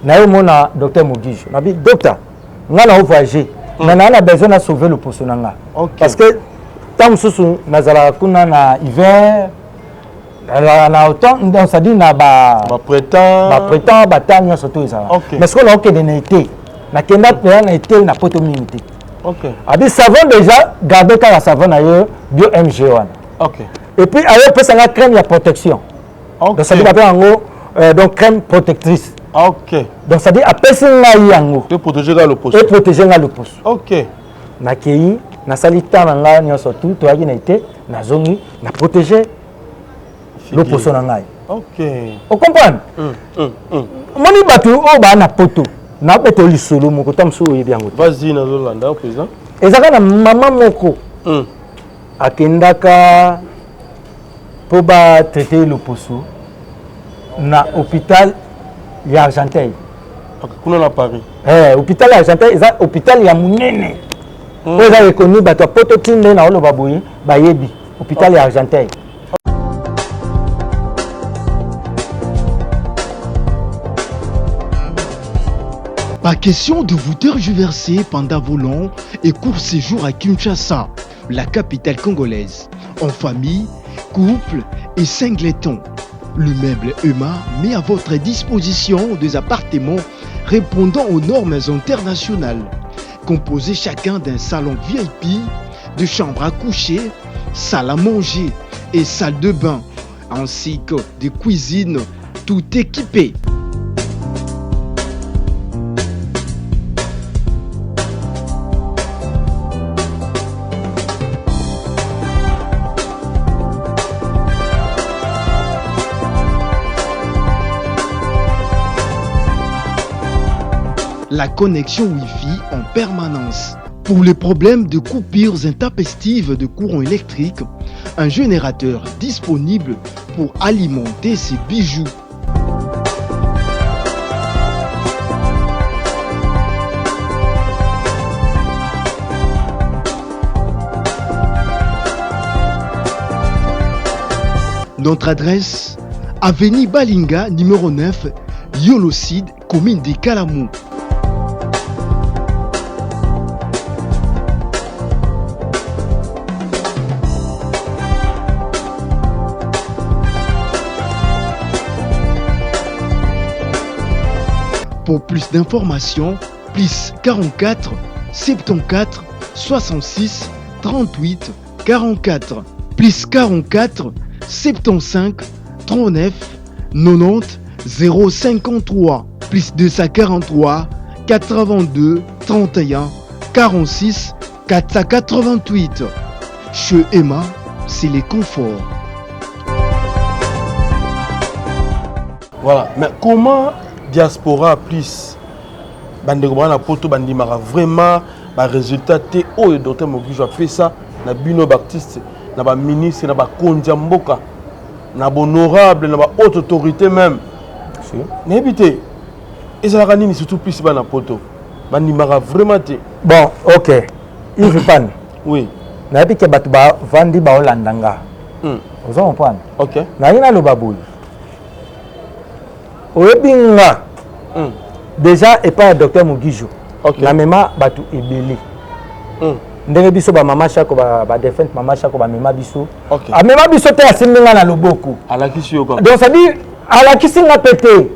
naye mona docteur Mogijo nabi docteur nga nao voyage mais naa na besoin na sauver le poso na nga parce que ntango mosusu nazalaka kuna na hiver na autant donc ça dit na baprétend bata nyonso to ezala mais soki naokende na été nakenda mpenza na été na poto mingi te abi savon déjà garde kaka savon na yo bio-mg wana et puis ayo opesanga crème ya protection donc ça dit bape yango donc crème protectrice donc ça dit apesi ngai yango et protéger nga le poso nakei nasali temps na ngai nyonso tu toyaki na été nazongi na protéger le poso na ngai ocomprendre omoni bato oyo baa na poto na beto lisolo moko ta mosusu oyebi yango vas-y nazolanda président ezaka na mama moko akendaka mpo batraite loposo na hôpital ya Argenteuil kuna na Paris hôpital ya Argenteuil eza hôpital ya monene oyo eza reconnu bato ya poto tinde na oloba boye bayebi hôpital ya Argenteuil. Pas question de vous tergiverser pendant vos longs et courts séjours à Kinshasa, la capitale congolaise, en famille, couple et singleton. Le meuble EMA met à votre disposition des appartements répondant aux normes internationales, composés chacun d'un salon VIP, de chambres à coucher, salle à manger et salle de bain, ainsi que de cuisine, tout équipé. La connexion Wi-Fi en permanence. Pour les problèmes de coupures intempestives de courant électrique, un générateur disponible pour alimenter ces bijoux. Notre adresse, avenue Balinga, numéro 9, Yolocide, commune de Kalamou. Pour plus d'informations, plus 44 74 66 38 44, plus 44 75 39 90 053, plus 243 82 31 46 488. Chez Emma, c'est les conforts. Voilà, mais comment diaspora plus bandeko bana poto bandimaka vraiment ba résultat té o docteur Mogijo a fait ça na bino baptiste na ba ministre na ba kondia mboka na honorable na ba haute autorité même si n'habité ezalaka nini surtout plus bana poto bandimaka vraiment té Bon, OK. Yves Pan. oui Na bi ke bato ba vandi ba olandanga. Vous comprenez? OK Na ina lo baboui. Oyebinga déjà et pas docteur Mogijo. Okay. Na mema batu ebele. Ndenge biso ba mama chako ba defend mama chako ba mema biso. Okay. A mema biso te asimbenga na loboko. alakisi yo Donc ça dit alakisinga pété.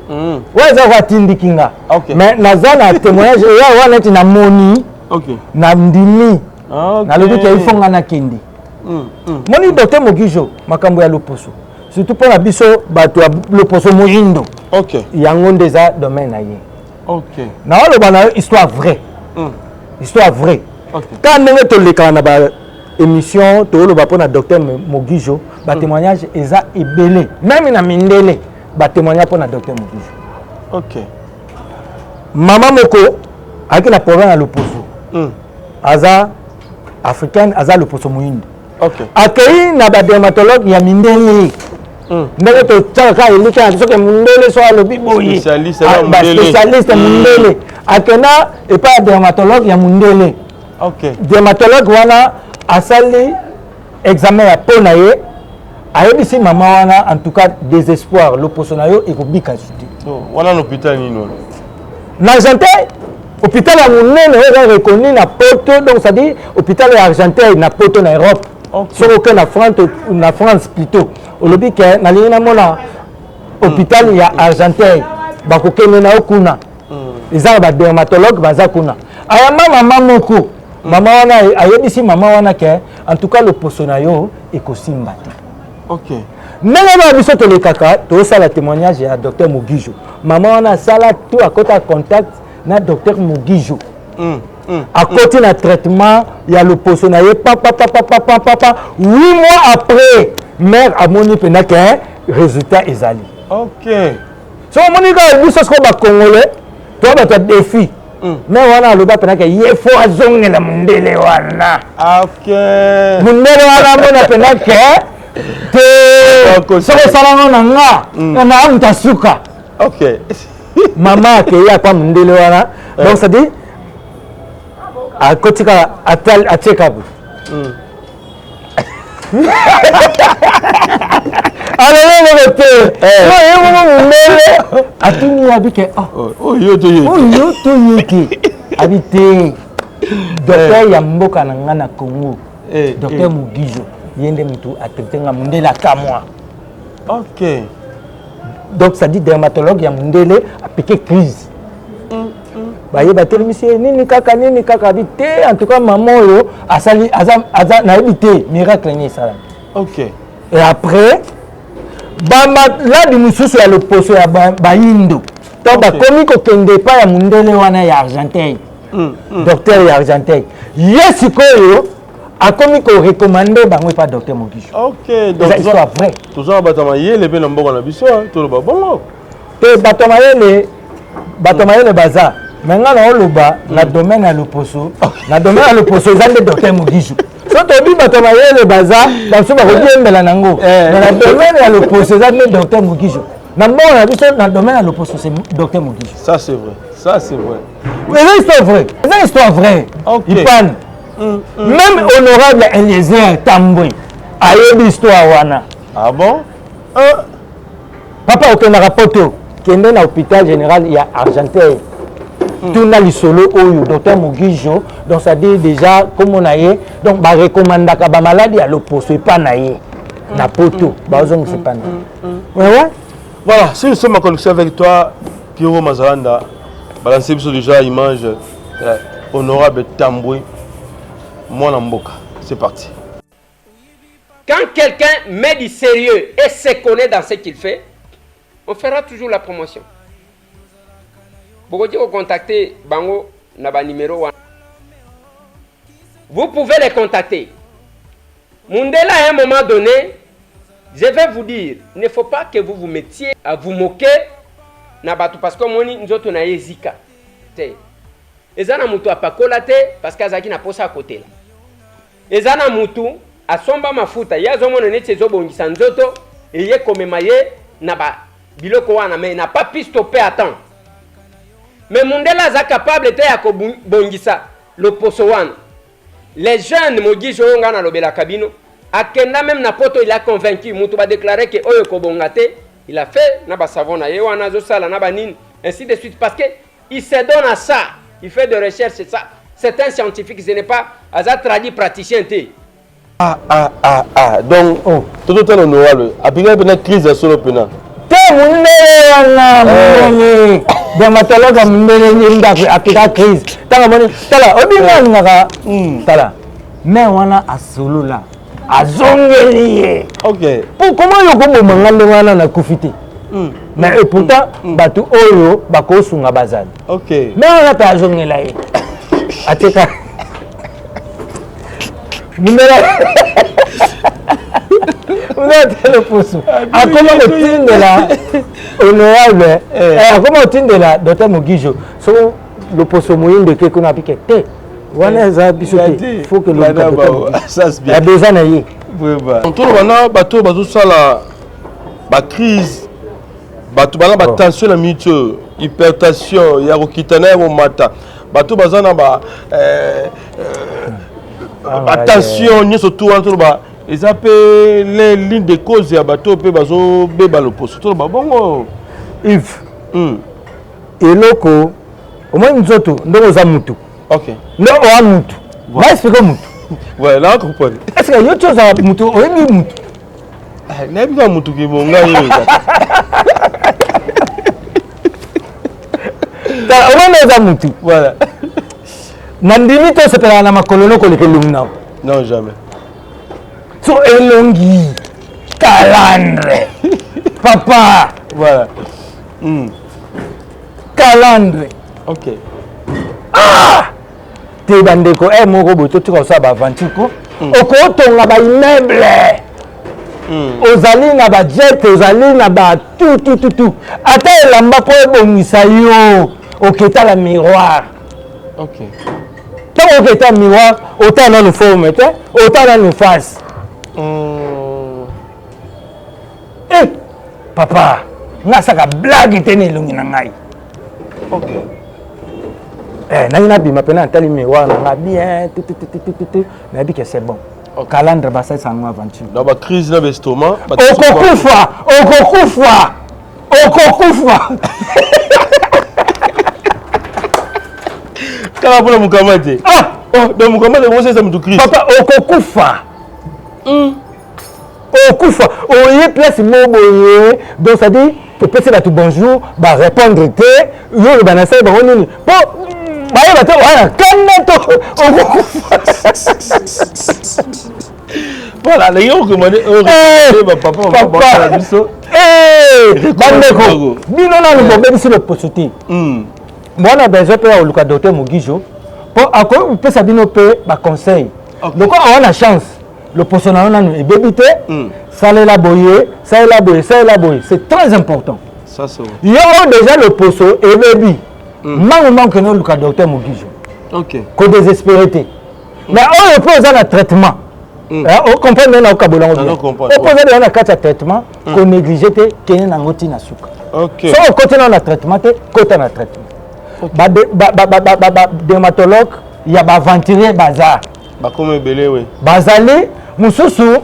Ouais za kwatindikinga. Okay. Mais naza na témoignage ya wana ti na moni. OK Na ndimi. OK Na lobi ke ifonga na kendi. Moni docteur Mogijo makambo ya loposo. Surtout pour la biso bato ya loposo moyindo. OK Yango ndeza domaine na ye. OK Na oloba na histoire vraie. Histoire vraie. OK Quand ndenge toleka na ba émission toloba pona docteur Mogijo, ba témoignage eza ebele. Même na mindele ba témoignage pona docteur Mogijo. OK Mama moko aki na problème na loposo. Aza africaine, aza loposo moyindo. OK Akei na ba dermatologue ya mindele. Ndenge to tsaka elika soke mundele so alobi boyi. Spécialiste mundele. Akena et pas dermatologue ya mundele. OK Dermatologue wana asali examen ya pona ye. Ayebisi mama wana en tout cas désespoir loposo na yo ekobika chuti. wana l'hôpital nino Na Argenteuil hôpital ya munene oyo reconnu na poto donc ça dit hôpital ya Argenteuil na poto na Europe. Sur aucun na France plutôt. Olobi ke na lina mona hôpital ya Argenteuil bakokene na okuna. Eza ba dermatologue baza kuna. Aya mama moko. Mama wana ayebisi mama wana ke en tout cas le poso na yo ekosimba te. OK Ndenge ba biso tolekaka to sala témoignage ya docteur Mogijo. Mama wana sala tout à côté contact na docteur Mogijo. À côté na traitement il y a le poso na ye papa 8 mois après mère a moni pena que résultat ezali. OK So moni ka biso ko ba congolais to ba ta défi. Mais wana lo ba pena que ye fo azongela mundele wana. OK Mundele wana mona pena que te so sala nga na mtasuka. OK Mama ke ya kwa mundele wana. Donc ça dit akotika atieka boye alolelele te oyemomo mondele atuni abi ke oyo toyoki abi te docteur ya mboka na nga na Congo docteur Mugijo ye nde mutu atraite nga mondele akamwa. Ok. Donc ça dit dermatologue ya mondele apike crise baye batelemisi nini kaka abi te en tout cas maman oyo asali aza nayebi te miracle ni esala. Ok. Et après bamaladi mosusu ya loposo ya bayindo to bakomi kokende epai ya mondele wana ya Argenteuil docteur ya Argenteuil ye sikoyo akomi korekomande bango epai docteur Mugijo. Ok, donc c'est histoire vrai. toza bato mayele mpe na mboka na biso toloba bongo te bato mayele baza mais nga na oloba na domaine ya loposo na domaine ya loposo eza nde docteur Mugijo. So tobi bato mayele baza baso bakoki embela nango na domaine ya loposo eza nde docteur Mugijo. Na mboka na biso na domaine ya loposo c'est docteur Mugijo. Ça c'est vrai. Ça c'est vrai. Mais c'est histoire vraie. C'est histoire vraie. Ipan. Même honorable Eliezer Tambwe ayebi histoire wana. Ah bon? Papa okendaka poto kende na hôpital général ya Argenteuil. Tuna lisolo oyo docteur Mugijo donc ça dit déjà comme on a yé donc ba recommandaka ba maladie à l'opposo et pas na yé na poto bazong c'est pas ouais. Voilà, si nous sommes en connexion avec toi Pierrot Mazalanda, balancez déjà image honorable Tambwe Mwana Mboka. C'est parti. Quand quelqu'un met du sérieux et se connaît dans ce qu'il fait, on fera toujours la promotion. Vous pouvez contacter Bango Naba numéro 1. Vous pouvez les contacter. Mundela, à un moment donné, je vais vous dire, il ne faut pas que vous vous mettiez à vous moquer Nabatu parce que moni nzoto na yezika. Ezana mutu apakola te parce que azaki na posa à côté là. Ezana mutu asomba mafuta yazo mona neti ezobongisa nzoto et ye komema ye na ba biloko wana mais n'a pas pu stopper à temps. Mais Mundela za capable te ya kobongisa le poso wana. Les jeunes Mugijo nga na lobela kabino akenda même na poto il a convaincu mutu ba déclarer que oyo kobongate il a fait na ba savon na ye wana zo sala na ba nini ainsi de suite parce que il se donne à ça. Il fait de recherche, c'est ça. C'est un scientifique, ce n'est pas un traduit praticien. Donc, tout est honorable. Après, il y a une crise solo pénal. Dermatologue a une crise. Mais on a à solo là. À zongelier. Ok. Comment il y a un mangala na kufiti? Mais pourtant, batu oyo bako sunga bazali. Ok. Mais on a pas zongela ye. Ateka. Numero. On a le poussu. A comment le team de la honorable. A comment le team de la docteur Mugijo. So le poussu moyen de que qu'on a piqué. Wana za bisoté. Faut que le ça se bien. Il y a besoin na ye. On tourne maintenant bateau sala ba crise. Bato bana ba tension na mito, hypertension, ya kokitana ya mata. Bato bazana ba tension ni surtout entre ba ils appellent les lignes de cause ya bato pe bazo beba le poste. To ba bongo Yves. Eloko au moins nzoto ndoko za mutu. OK. Non o mutu. Va expliquer mutu. Ouais, là on comprend. Est-ce que yo chose za mutu o yemi mutu? Na bi mutu ki bonga yo. Voilà. Nandimi to sepela na makolono ko lekelumna. Non jamais. So elongi calandre. Papa, voilà. Calandre. OK. Ah! Te bandeko moko boto tuko sa ba vantiko. Oko tonga ba immeuble. Ozali na ba jet, ozali na ba tout. Ata elamba po ebongisa yo. Oketa la miroir. OK. Tant oketa miroir, autant dans nos formes, autant dans nos faces. Eh, papa, nga saka blague tene lungi na ngai. OK. Nangina bima pena tali miroir na bien tout na bi que c'est bon. Calandre basa ça nous aventure. Dans la crise dans l'estomac, Okokufa. Kala pour mukamate. Oh, dans mukamate comment ça me crise. Papa okokufa. Okufa. Oye place moboye. Donc ça dit que peut être tout bonjour, bah répondre te, yo le banasa ba nini. Po ba ya bato wana kanato okokufa. Voilà, les gens recommandé papa la biso. Bandeko. Bino na le biso le positi. Moi na besoin pe au docteur Mugijo. Pour ako peut ça bino pe ba conseil. Donc on a la chance. Le poisson on a une bébité. Ça la boyer, c'est très important. Ça c'est. Il y a déjà le poisson et bébé. Manque que nous le docteur Mugijo. OK. Ko désespérité. Mais on peut faire un traitement. On comprend maintenant au Kabola. On peut faire un traitement qu'on néglige que n'y a ngoti na suka. OK. Si on continue le traitement, côté na traitement. Dermatologue, il y a ba ventilier bazar. Ba comme belé oui. Bazali mususu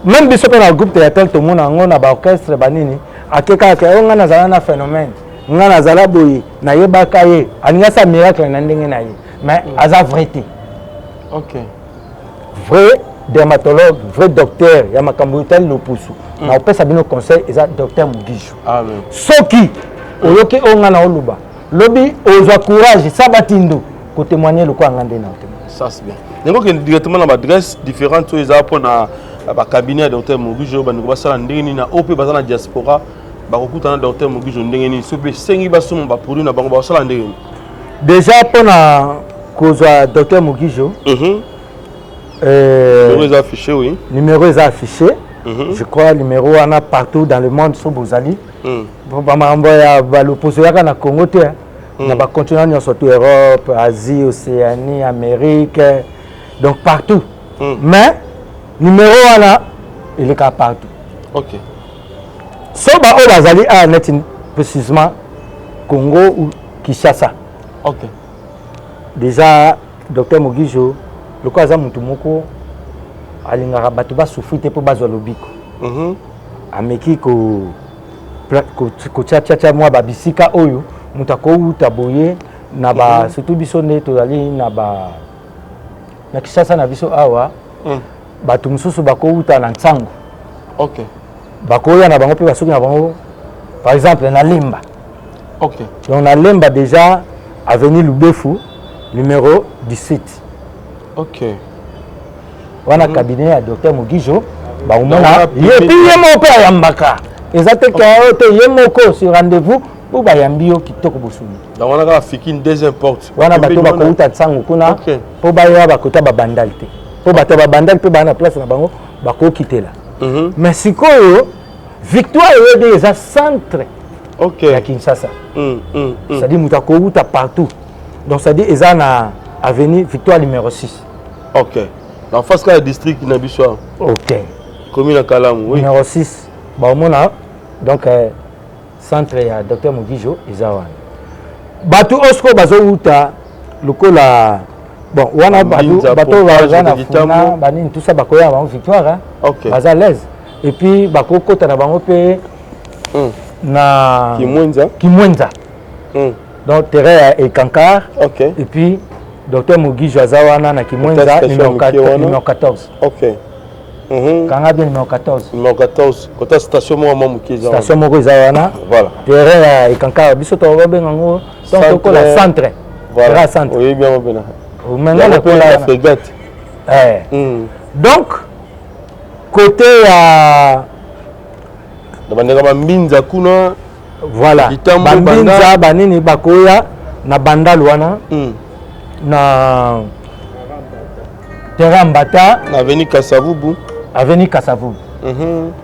même biso pe na groupe théâtral tout monde ngona ba orchestre banini akeka ke on na zala na phénomène. Ngana zala boyi na yebaka ye aninga sa miracle na ndenge na ye. Mais aza vérité. OK. Vrai dermatologue, vrai docteur, ya makambo tel no pusu. Na opesa bino conseil eza docteur Mugijo. Amen. Soki oyoki ongana oluba. Lobi ozo courage sabatindo ko témoigner le quoi ngande na témoigner. Ça c'est bien. Nengo que directement dans adresse différente so eza pour na ba cabinet docteur Mugijo ba ngo basala ndenge na OP bazana diaspora ba kokuta na docteur Mugijo ndenge ni so pe sengi ba somo ba produit na bango ba basala ndenge. Déjà pour na cause docteur Mugijo. Numéro est affiché, oui. Numéro est affiché. Je crois numéro on a partout dans le monde sur Bozali. Bon le poste na Congo te. Na ba continent surtout Europe, Asie, Océanie, Amérique. Donc partout. Mais numéro on il est partout. OK. So ba o bazali a net précisément Congo ou Kinshasa. OK. Déjà docteur Mugijo le cas à Mutumoko alingara bato ba souffrir te po bazwa lobiko ameki ko tcha moi ba bisika oyo mutako uta boye na ba surtout biso ne to ali na ba na Kinshasa na biso awa bato mususu bako uta na nsango. OK. Bako ya na bango pe basuki na bango par exemple na Limba. OK. Donc na Limba déjà avenue Lubefu numéro 17. OK. Wana cabinet ya docteur Mugijo ba umona yepi yemo pe yambaka ezate ka te yemoko sur rendez-vous pour ba yambio kitoko bosuni. Donc on a fiki une deuxième porte. Wana bato ba ko uta tsango kuna po ba ya ba kota ba bandalité. Po bato ba bandal pe ba na place na bango ba ko kitela. Mais sikoyo victoire yede eza centre. OK. Ya Kinshasa. Ça dit mutako uta partout. Donc ça dit eza na avenue Victoire numéro 6. OK. En face du district Nabisoa. OK. Commune à Kalam, oui. Numéro 6. Bah, donc, centre ya docteur Mugijo, Izawan. Batu Osko Bazouta, le cola. Bon, on a bateau, banin, tout ça, Bakoya, victoire. OK. Baza à l'aise. Et puis, Bako Kota na Bangope. Na. Kimwenza. Donc, terrain et Kankar. OK. Et puis, docteur Mugijo Azawana na Kimwenza numéro 14. OK. Kanga bien numéro 14. Numéro 14. Côté station Mama Mukiza. Station Moko Zawana. Voilà. Terrain et Kankara biso to robe ngango. Donc ko la centre. Voilà. Centre. Oui bien bien. Ou maintenant la frégate. Donc côté à Bandeka Mbinza kuna. Voilà. Mbinza banini bakoya na bandal wana. Na terrain Mbata na avenue Kassavubu. Avenue Kassavubu.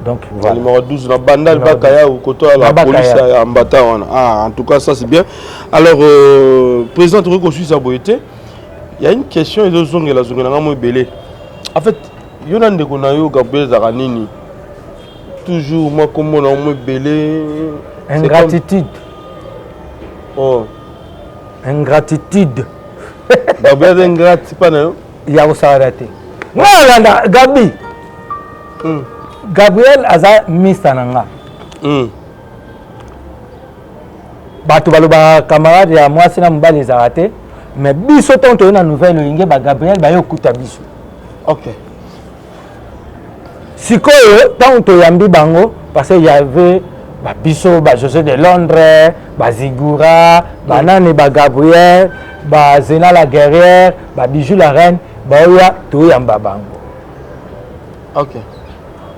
Donc voilà. Numéro 12 na bandal bakaya ou koto la police à Mbata wana. Ah en tout cas ça c'est bien. Alors président Touré Kosu Saboyete, il y a une question et deux zonges la zongue na mo belé. En fait, yona ndeko na yo Gabriel Zaranini. Toujours moi comme on a mo belé ingratitude. Oh. ingratitude Gabriel ingrate pas non ya kosala te ngala Gabi Gabriel aza mista na nga bato baloba camarade ya mwasi na mobali ezala te mais biso ntango toye na nouvelle olingi Gabriel baye okuta biso. Ok. Sikoyo ntango toyambi bango parce que y avait biso José de Londres Zigura banane Gabriel Zena la guerrière Bijou la reine baoya toyamba bango. Ok.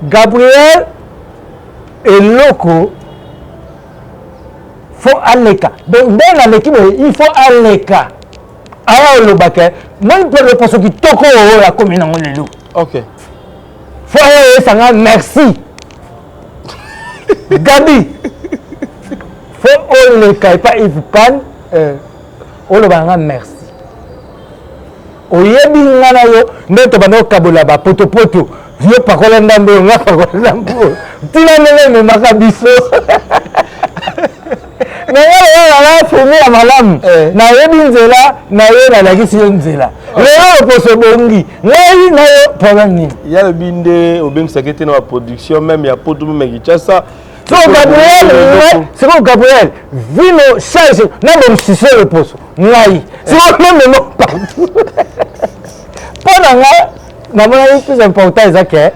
Gabriel eloko faut aleka donc dans l'équipe il faut aleka awa olobake moi pour le poso kitoko la commune ngo lelo. Ok. Faut sanga merci Gabi faut oleka pas Yves Pan olobanga merci oyebi ngana yo ndeto bano kabola ba poto yo pakola ndambo nga pakola ndambo tina nene maka biso na yo fumi ya malamu na yebi nzela na yo na lakisi yo nzela leo poso bongi ngai na yo problème ni ya binde obeng sekete na production même ya poto même Kinshasa. So Gabriel c'est quoi Gabriel vino charge na bon sisé le poso ngai c'est même non partout pendant nga na mona plus important ezake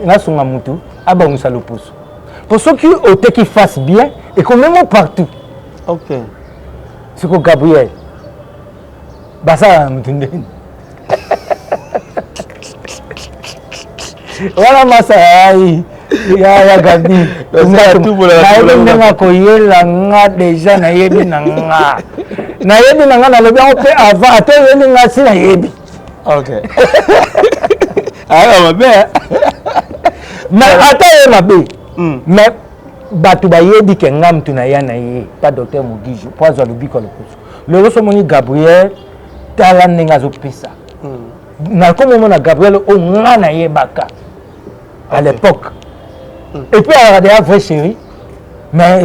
na sunga mutu abangisa le poso pour ceux qui au qui fasse bien et quand même partout. Ok. C'est quoi Gabriel basa mutu ndeni wala masai ya Gabi nga koyela nga déjà na yebi na nga na lobi pe avant ato yebi nga si na yebi. Ok. Ah mabe. Mais ata ye mabe. Mais batu ba yebi ke nga mtu na ya na ye pas docteur Mugijo pozo lobi ko lokoso. Le so moni Gabriel tala nenga zo pesa. Na comme mona Gabriel o nga na ye baka à l'époque. Et puis il y a vrai chéri mais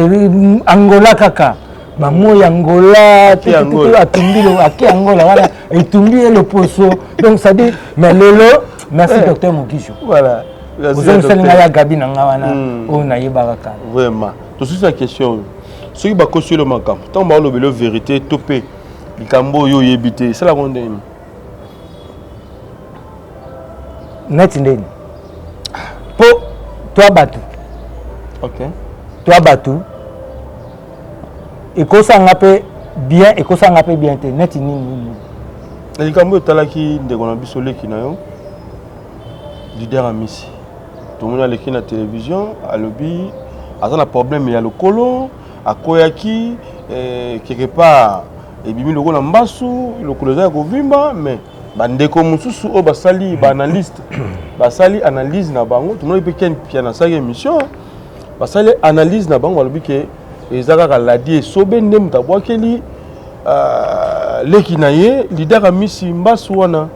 Angola kaka maman Angola tout atumbi Angola voilà et tumbi le poso donc ça dit mais lelo merci docteur Mugisho voilà vous avez fait la Gabi nanga wana o na yebaka vraiment to c'est la question ceux qui ba le makam tant ba le vérité topé likambo yo yebité c'est la ronde net ndeni po toi batu. Ok. Toi batu. Et qu'on s'en appelle bien et qu'on s'en appelle bien te net ni. Les cambo talaki de qu'on a bisolé qui n'a leader à Missi. Tout le monde a l'écrit la télévision, à lobby, à ça le problème il y a le colo, à Koyaki, quelque part et bimi le colo mbasu, le colo za ko vimba mais bandeko mususu o basali ba analyste basali analyse na bango tout le monde peut ken piana sa émission basali analyse na bango balobi ke ezaka ka ladi sobe ndem tabwakeli leki na ye leader a Missi mbasu wana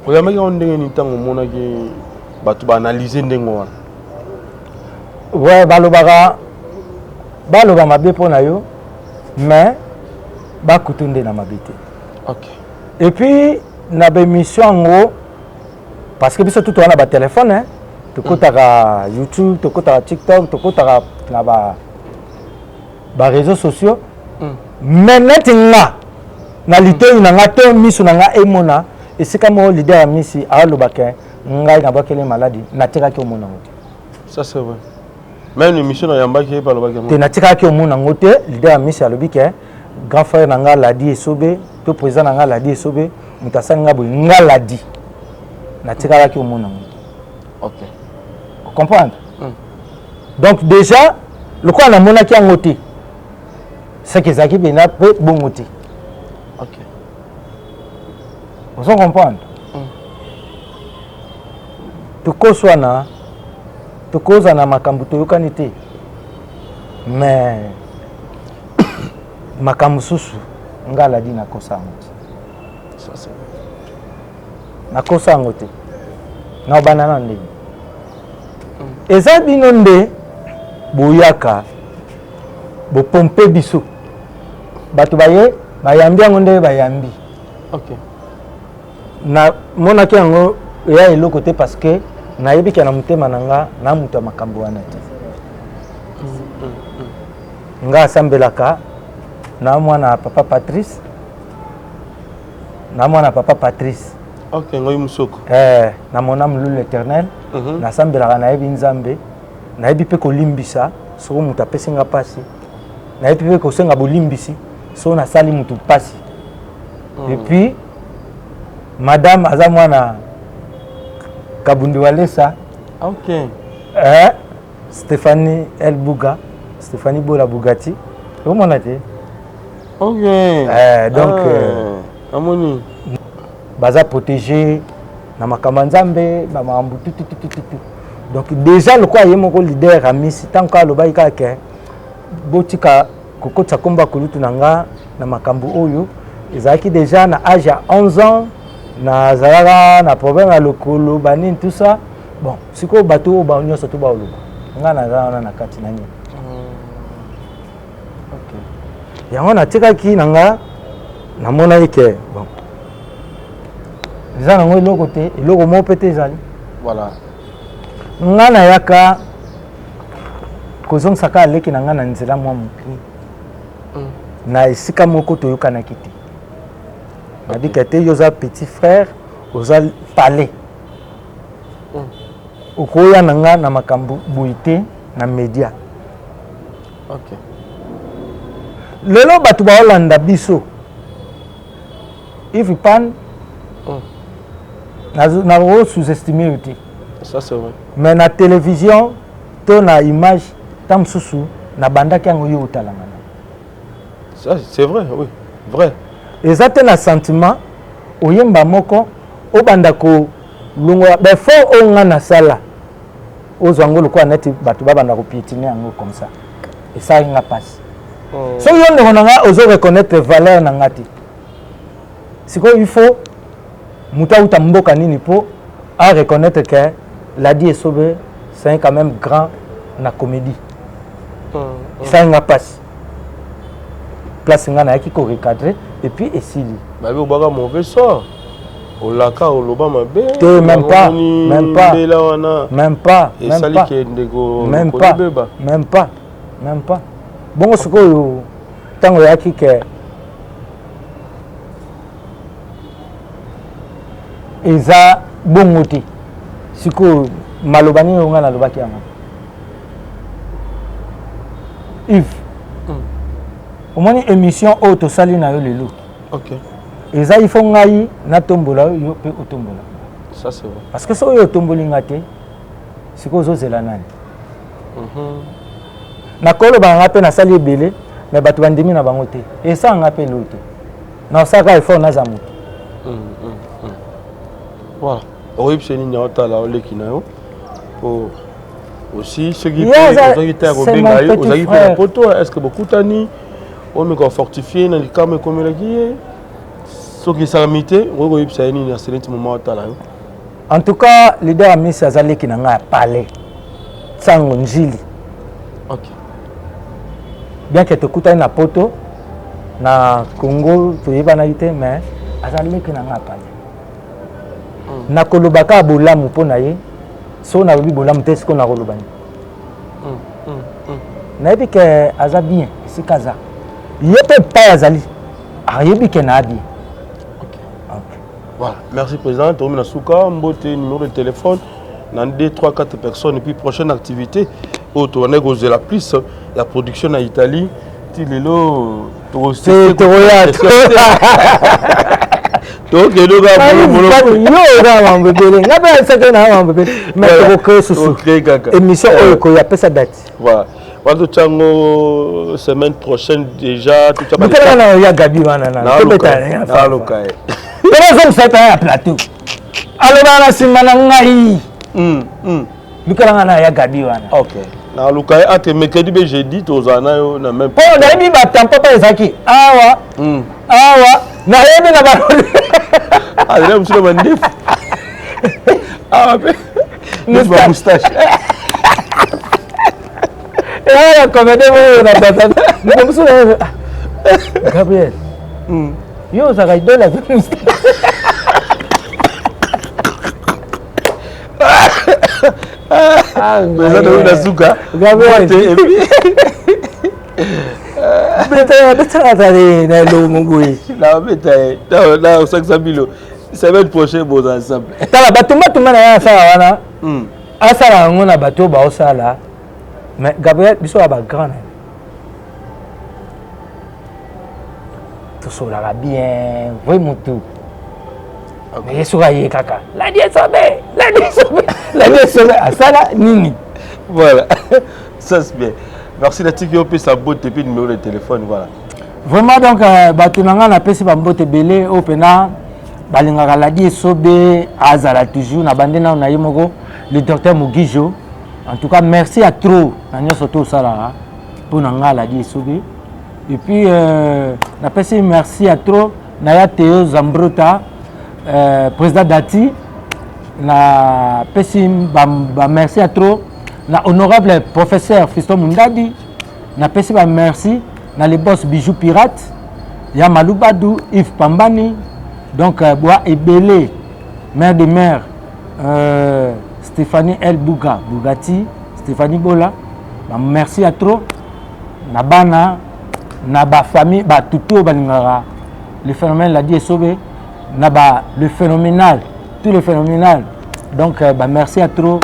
oyamaki on ndenge ni tango mona ke batu ba analyser ndenge wana ouais baloba mabe pona yo mais ba kutunde na mabite. OK. Et puis na ba émission ngo parce que biso tout on a ba téléphone hein to kotaka YouTube to kotaka TikTok to kotaka na ba réseaux sociaux mais netinga na lito na ngato miso na nga emona esika mo leader ya Missi alobaka ngai na bakele maladie na tika ki omona ngote ça c'est vrai même une émission na yambaki pa lobaka te na tika ki omona ngote leader ya Missi alobika grand frère na nga ladi esobe to président na nga ladi esobe mutasanga nga boy nga ladi na tika ki omona ngote. OK. Vous comprenez? Donc déjà le quoi na mona ki ngote c'est que ça qui bena pe bon ngote. OK. Vous comprenez? Tukoza na makambo toyokani te mais makambo susu ngala di nakosa ngote. Ça c'est nakosa ngote na banana ndeni eza bino nde boyaka bo pompe biso bato baye bayambi yango nde bayambi. OK. Na monaki yango ya eloko te parce que nayebi ke na mutema nanga na mutu makambo wana te. Nga asambelaka na mwana papa Patrice. Na mwana papa Patrice. OK, ngoyi musoko. Na mon âme l'Éternel. Na sambelaka nayebi nzambe. Nayebi pe kolimbisa so mutu apesinga pasi. Nayebi pe kosenga bolimbisi so na sali mutu pasi. Et puis madame aza mwana Kabundi Walesa. OK. Stéphanie Elbouga, Stéphanie Bola Bougati. Comment on a dit? OK. Donc amoni baza protégé na makamanzambe ba mambu tout. Donc déjà le quoi yemoko leader amisi tant ka loba ikake botika kokotsa komba kulutu nanga na makambu oyo ezaki déjà na âge à 11 ans na zalaka na problème à lokolo banine tout ça. Bon, siko bato ba nyonso to ba oloba nga na za na kati na nini. OK. Yango na tika ki nanga na mona ike bon. Za nango eloko te eloko mo pete ezali. Voilà. Nga na yaka kozongisa ka aleki na nga na nzela mwa moki. Na esika moko toyokana kiti. Nadi kete yoza petit frère oza palais. Okoya nanga na makambu buite na media. OK. Lelo batu ba Holanda biso. If you pan na sous-estimer uti. Ça c'est vrai. Mais na télévision to na image tam susu na bandaki yango yo utalanga. Ça c'est vrai, oui, vrai. Ezate na sentiment oyemba moko obandako lungwa be fo onga na sala ozwango lokwa neti batu babanda ko piétiner yango comme ça. Et ça inga passe. So yo ndeko nanga ozo reconnaître valeur na ngati. Siko il faut muta uta mboka nini po à reconnaître que Ladi Esobe c'est quand même grand na comédie. Ça inga passe. Place nga na ki ko recadrer et puis esili. Ba bi obaka mauvais sort. Olaka oloba mabe. Même pas. Et sali ki ndeko Même pas. Bongo sikoyo tango yaki ke eza bongo te. Siko malobani nga na lobaki yango. Yves. Omoni émission auto sali na yo lelo. OK. Eza il faut ngai na tombola yo pe otombola. Ça c'est vrai. Parce que so yo tomboli ngate siko zo zela nani. Na kolo ba ngape na sali ebele mais batu bandimi na bango te. Et ça ngape lote. Na saka effort na zamu. Voilà. Oui, c'est une autre là ole kinayo. Pour aussi ceux qui étaient au Bengaï, aux aïe pour la poto, est-ce que beaucoup tani on me fortifié dans les camps comme la guier. Ceux qui s'amité, oui, c'est une excellente moment là. En tout cas, leader Miss Azali qui n'a parlé. Sango njili. OK. Bien que tu écoutes na poto na Congo, tu y vas na ité mais Azali qui n'a parlé. Na kolobaka bolamu po na ye so na bi bolamu te siko na kolobani. Na yebi ke aza bien sikaza. Yepe pa azali. Ayebi ke na bien. Voilà, merci président. Tomina Souka, Mbote, numéro de téléphone. Dans 2, 3, 4 personnes. Et puis prochaine activité, on a gosé la plus, la production en Italie. C'est Théroyat. Donc, il y a émission il y a pas sa date. Voilà. Voilà, Tchango, semaine prochaine déjà. Tout ça. Il y a Gabi Wanana. Nous sommes à plateau. Alors, c'est Manangaï. Nous sommes à Gabi Wana. Ok. Na lukai ate mercredi be jeudi tozana yo na même. Oh, na yebi ba tempo pa ezaki. Awa. Awa. Na yebi na ba. Ah, là monsieur le mandif. Ah, mais moustache. Eh, la comédie na tata. Nous sommes Gabriel. Yo ça va idole avec mais ça donne la souka. Là, 500 000. Semaine prochaine, bon ensemble. Tala batuma tuma na ya sala wana. Asala ngona bato ba osala. Mais Gabriel biso ba grand. Tout cela bien, vraiment tout. Mais yesu ka ye kaka. La die sobe, asala nini. Voilà. Ça c'est bien. Merci la tiki op sa botte puis numéro de téléphone voilà. Vraiment donc bato nanga na pesi ba mbote belé opena balingaka la die sobe azala toujours na bandena na yemoko le docteur Mugijo. En tout cas merci à trop na nyoso to sala pour nanga la die sobe. Et puis na pesi merci à trop na ya Théo Zambrota président Dati na pesi ba merci à trop na honorable professeur Fiston Mundadi na pesi ba merci na les boss Bijou Pirate ya Maloubadou Yves Pambani donc bois Ebele maire de maire Stéphanie El Bouga Bougati Stéphanie Bola ba merci à trop na bana na ba famille ba tuto balingara le phénomène la dit sauvé na ba le phénoménal tout le phénoménal donc ba merci à trop.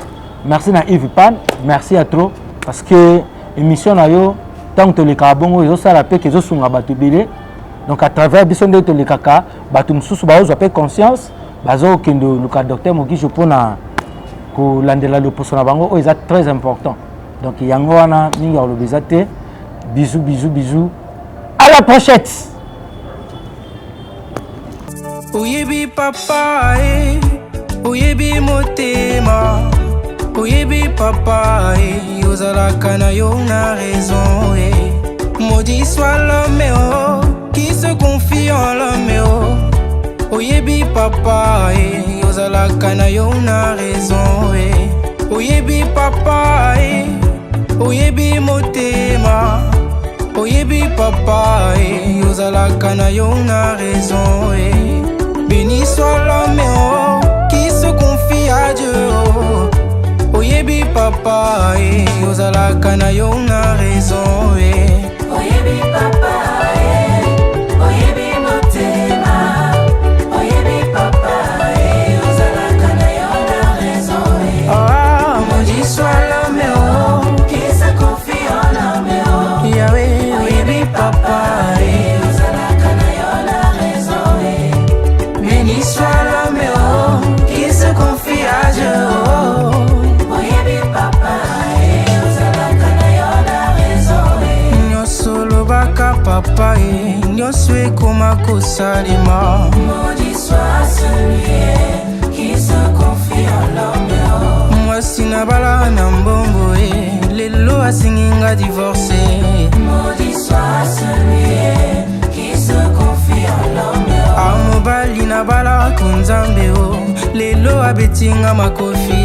Merci na Yves Pan, merci à trop parce que émission na yo tant que les carbongo yo ça rappelle que zo sunga batu belé donc à travers bison de les kaka batu mususu ba zo conscience bazo kendo le docteur Moki je pona ko landela le poso na bango est très important donc yango wana ninga lo bizate bisous à la prochaine. Oyebi papa oyebi motema. Oyebi papa, ozalaka na yo na raison. Maudit soit l'homme qui se confie en l'homme. Oyebi papa, ozalaka na yo na raison. Oyebi papa, oyebi motema. Oyebi papa, ozalaka na yo na raison. Béni soit l'homme qui se confie à Dieu. Oyebi papa, ozalaka na yo na raison. Oyebi papa, oyebi motema. Oyebi papa, ozalaka na yo na raison. Ah, maudit soit l'homme qui se confie en l'homme. Yahweh, oyebi papa, ozalaka na yo na raison. béni soit l'homme qui se confie à Dieu. Papa, nyonso ekoma kosalema. Maudit soit celui qui se confie en l'homme. Mwasi na bala na mbongo lelo asinginga divorcé. Maudit soit celui qui se confie en l'homme. Amobali na bala kunzambe lelo abetinga makofi.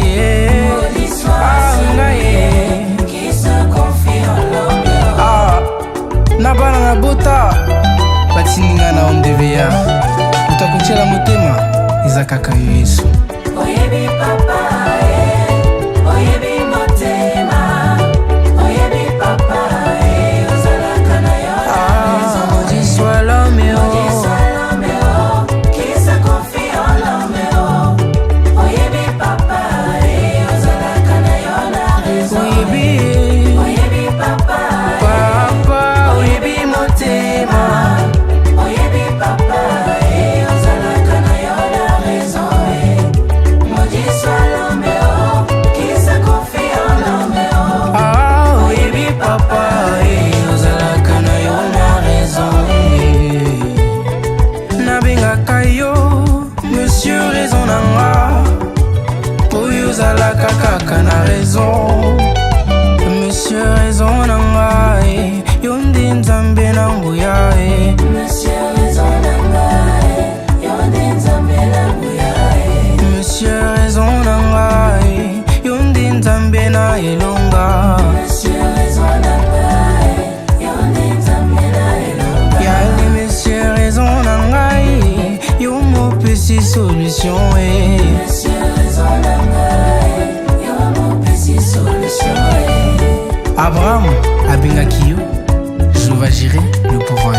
Maudit soit celui qui se confie en l'homme. Nabana na bota batinga na ondevea utakuchela motema izakaka Yesu. Oyebi papa, oyebi motema. Oyebi papa, ozalaka na yo na raison. Maudit soit l'homme qui se confie en l'homme. Oyebi papa, ozalaka na yo na raison. Oyebi papa. Kaka na raison. Monsieur raison nanga yonde nzambe na nguya. Monsieur raison nanga yonde nzambe na nguya. Monsieur raison nanga yonde nzambe na elonga. Monsieur raison nanga yonde nzambe na elonga. Yali monsieur raison mopesi solution Monsieur Zonanga, yo mopesi solution. Abraham abengaki yo, je vais gérer le pouvoir.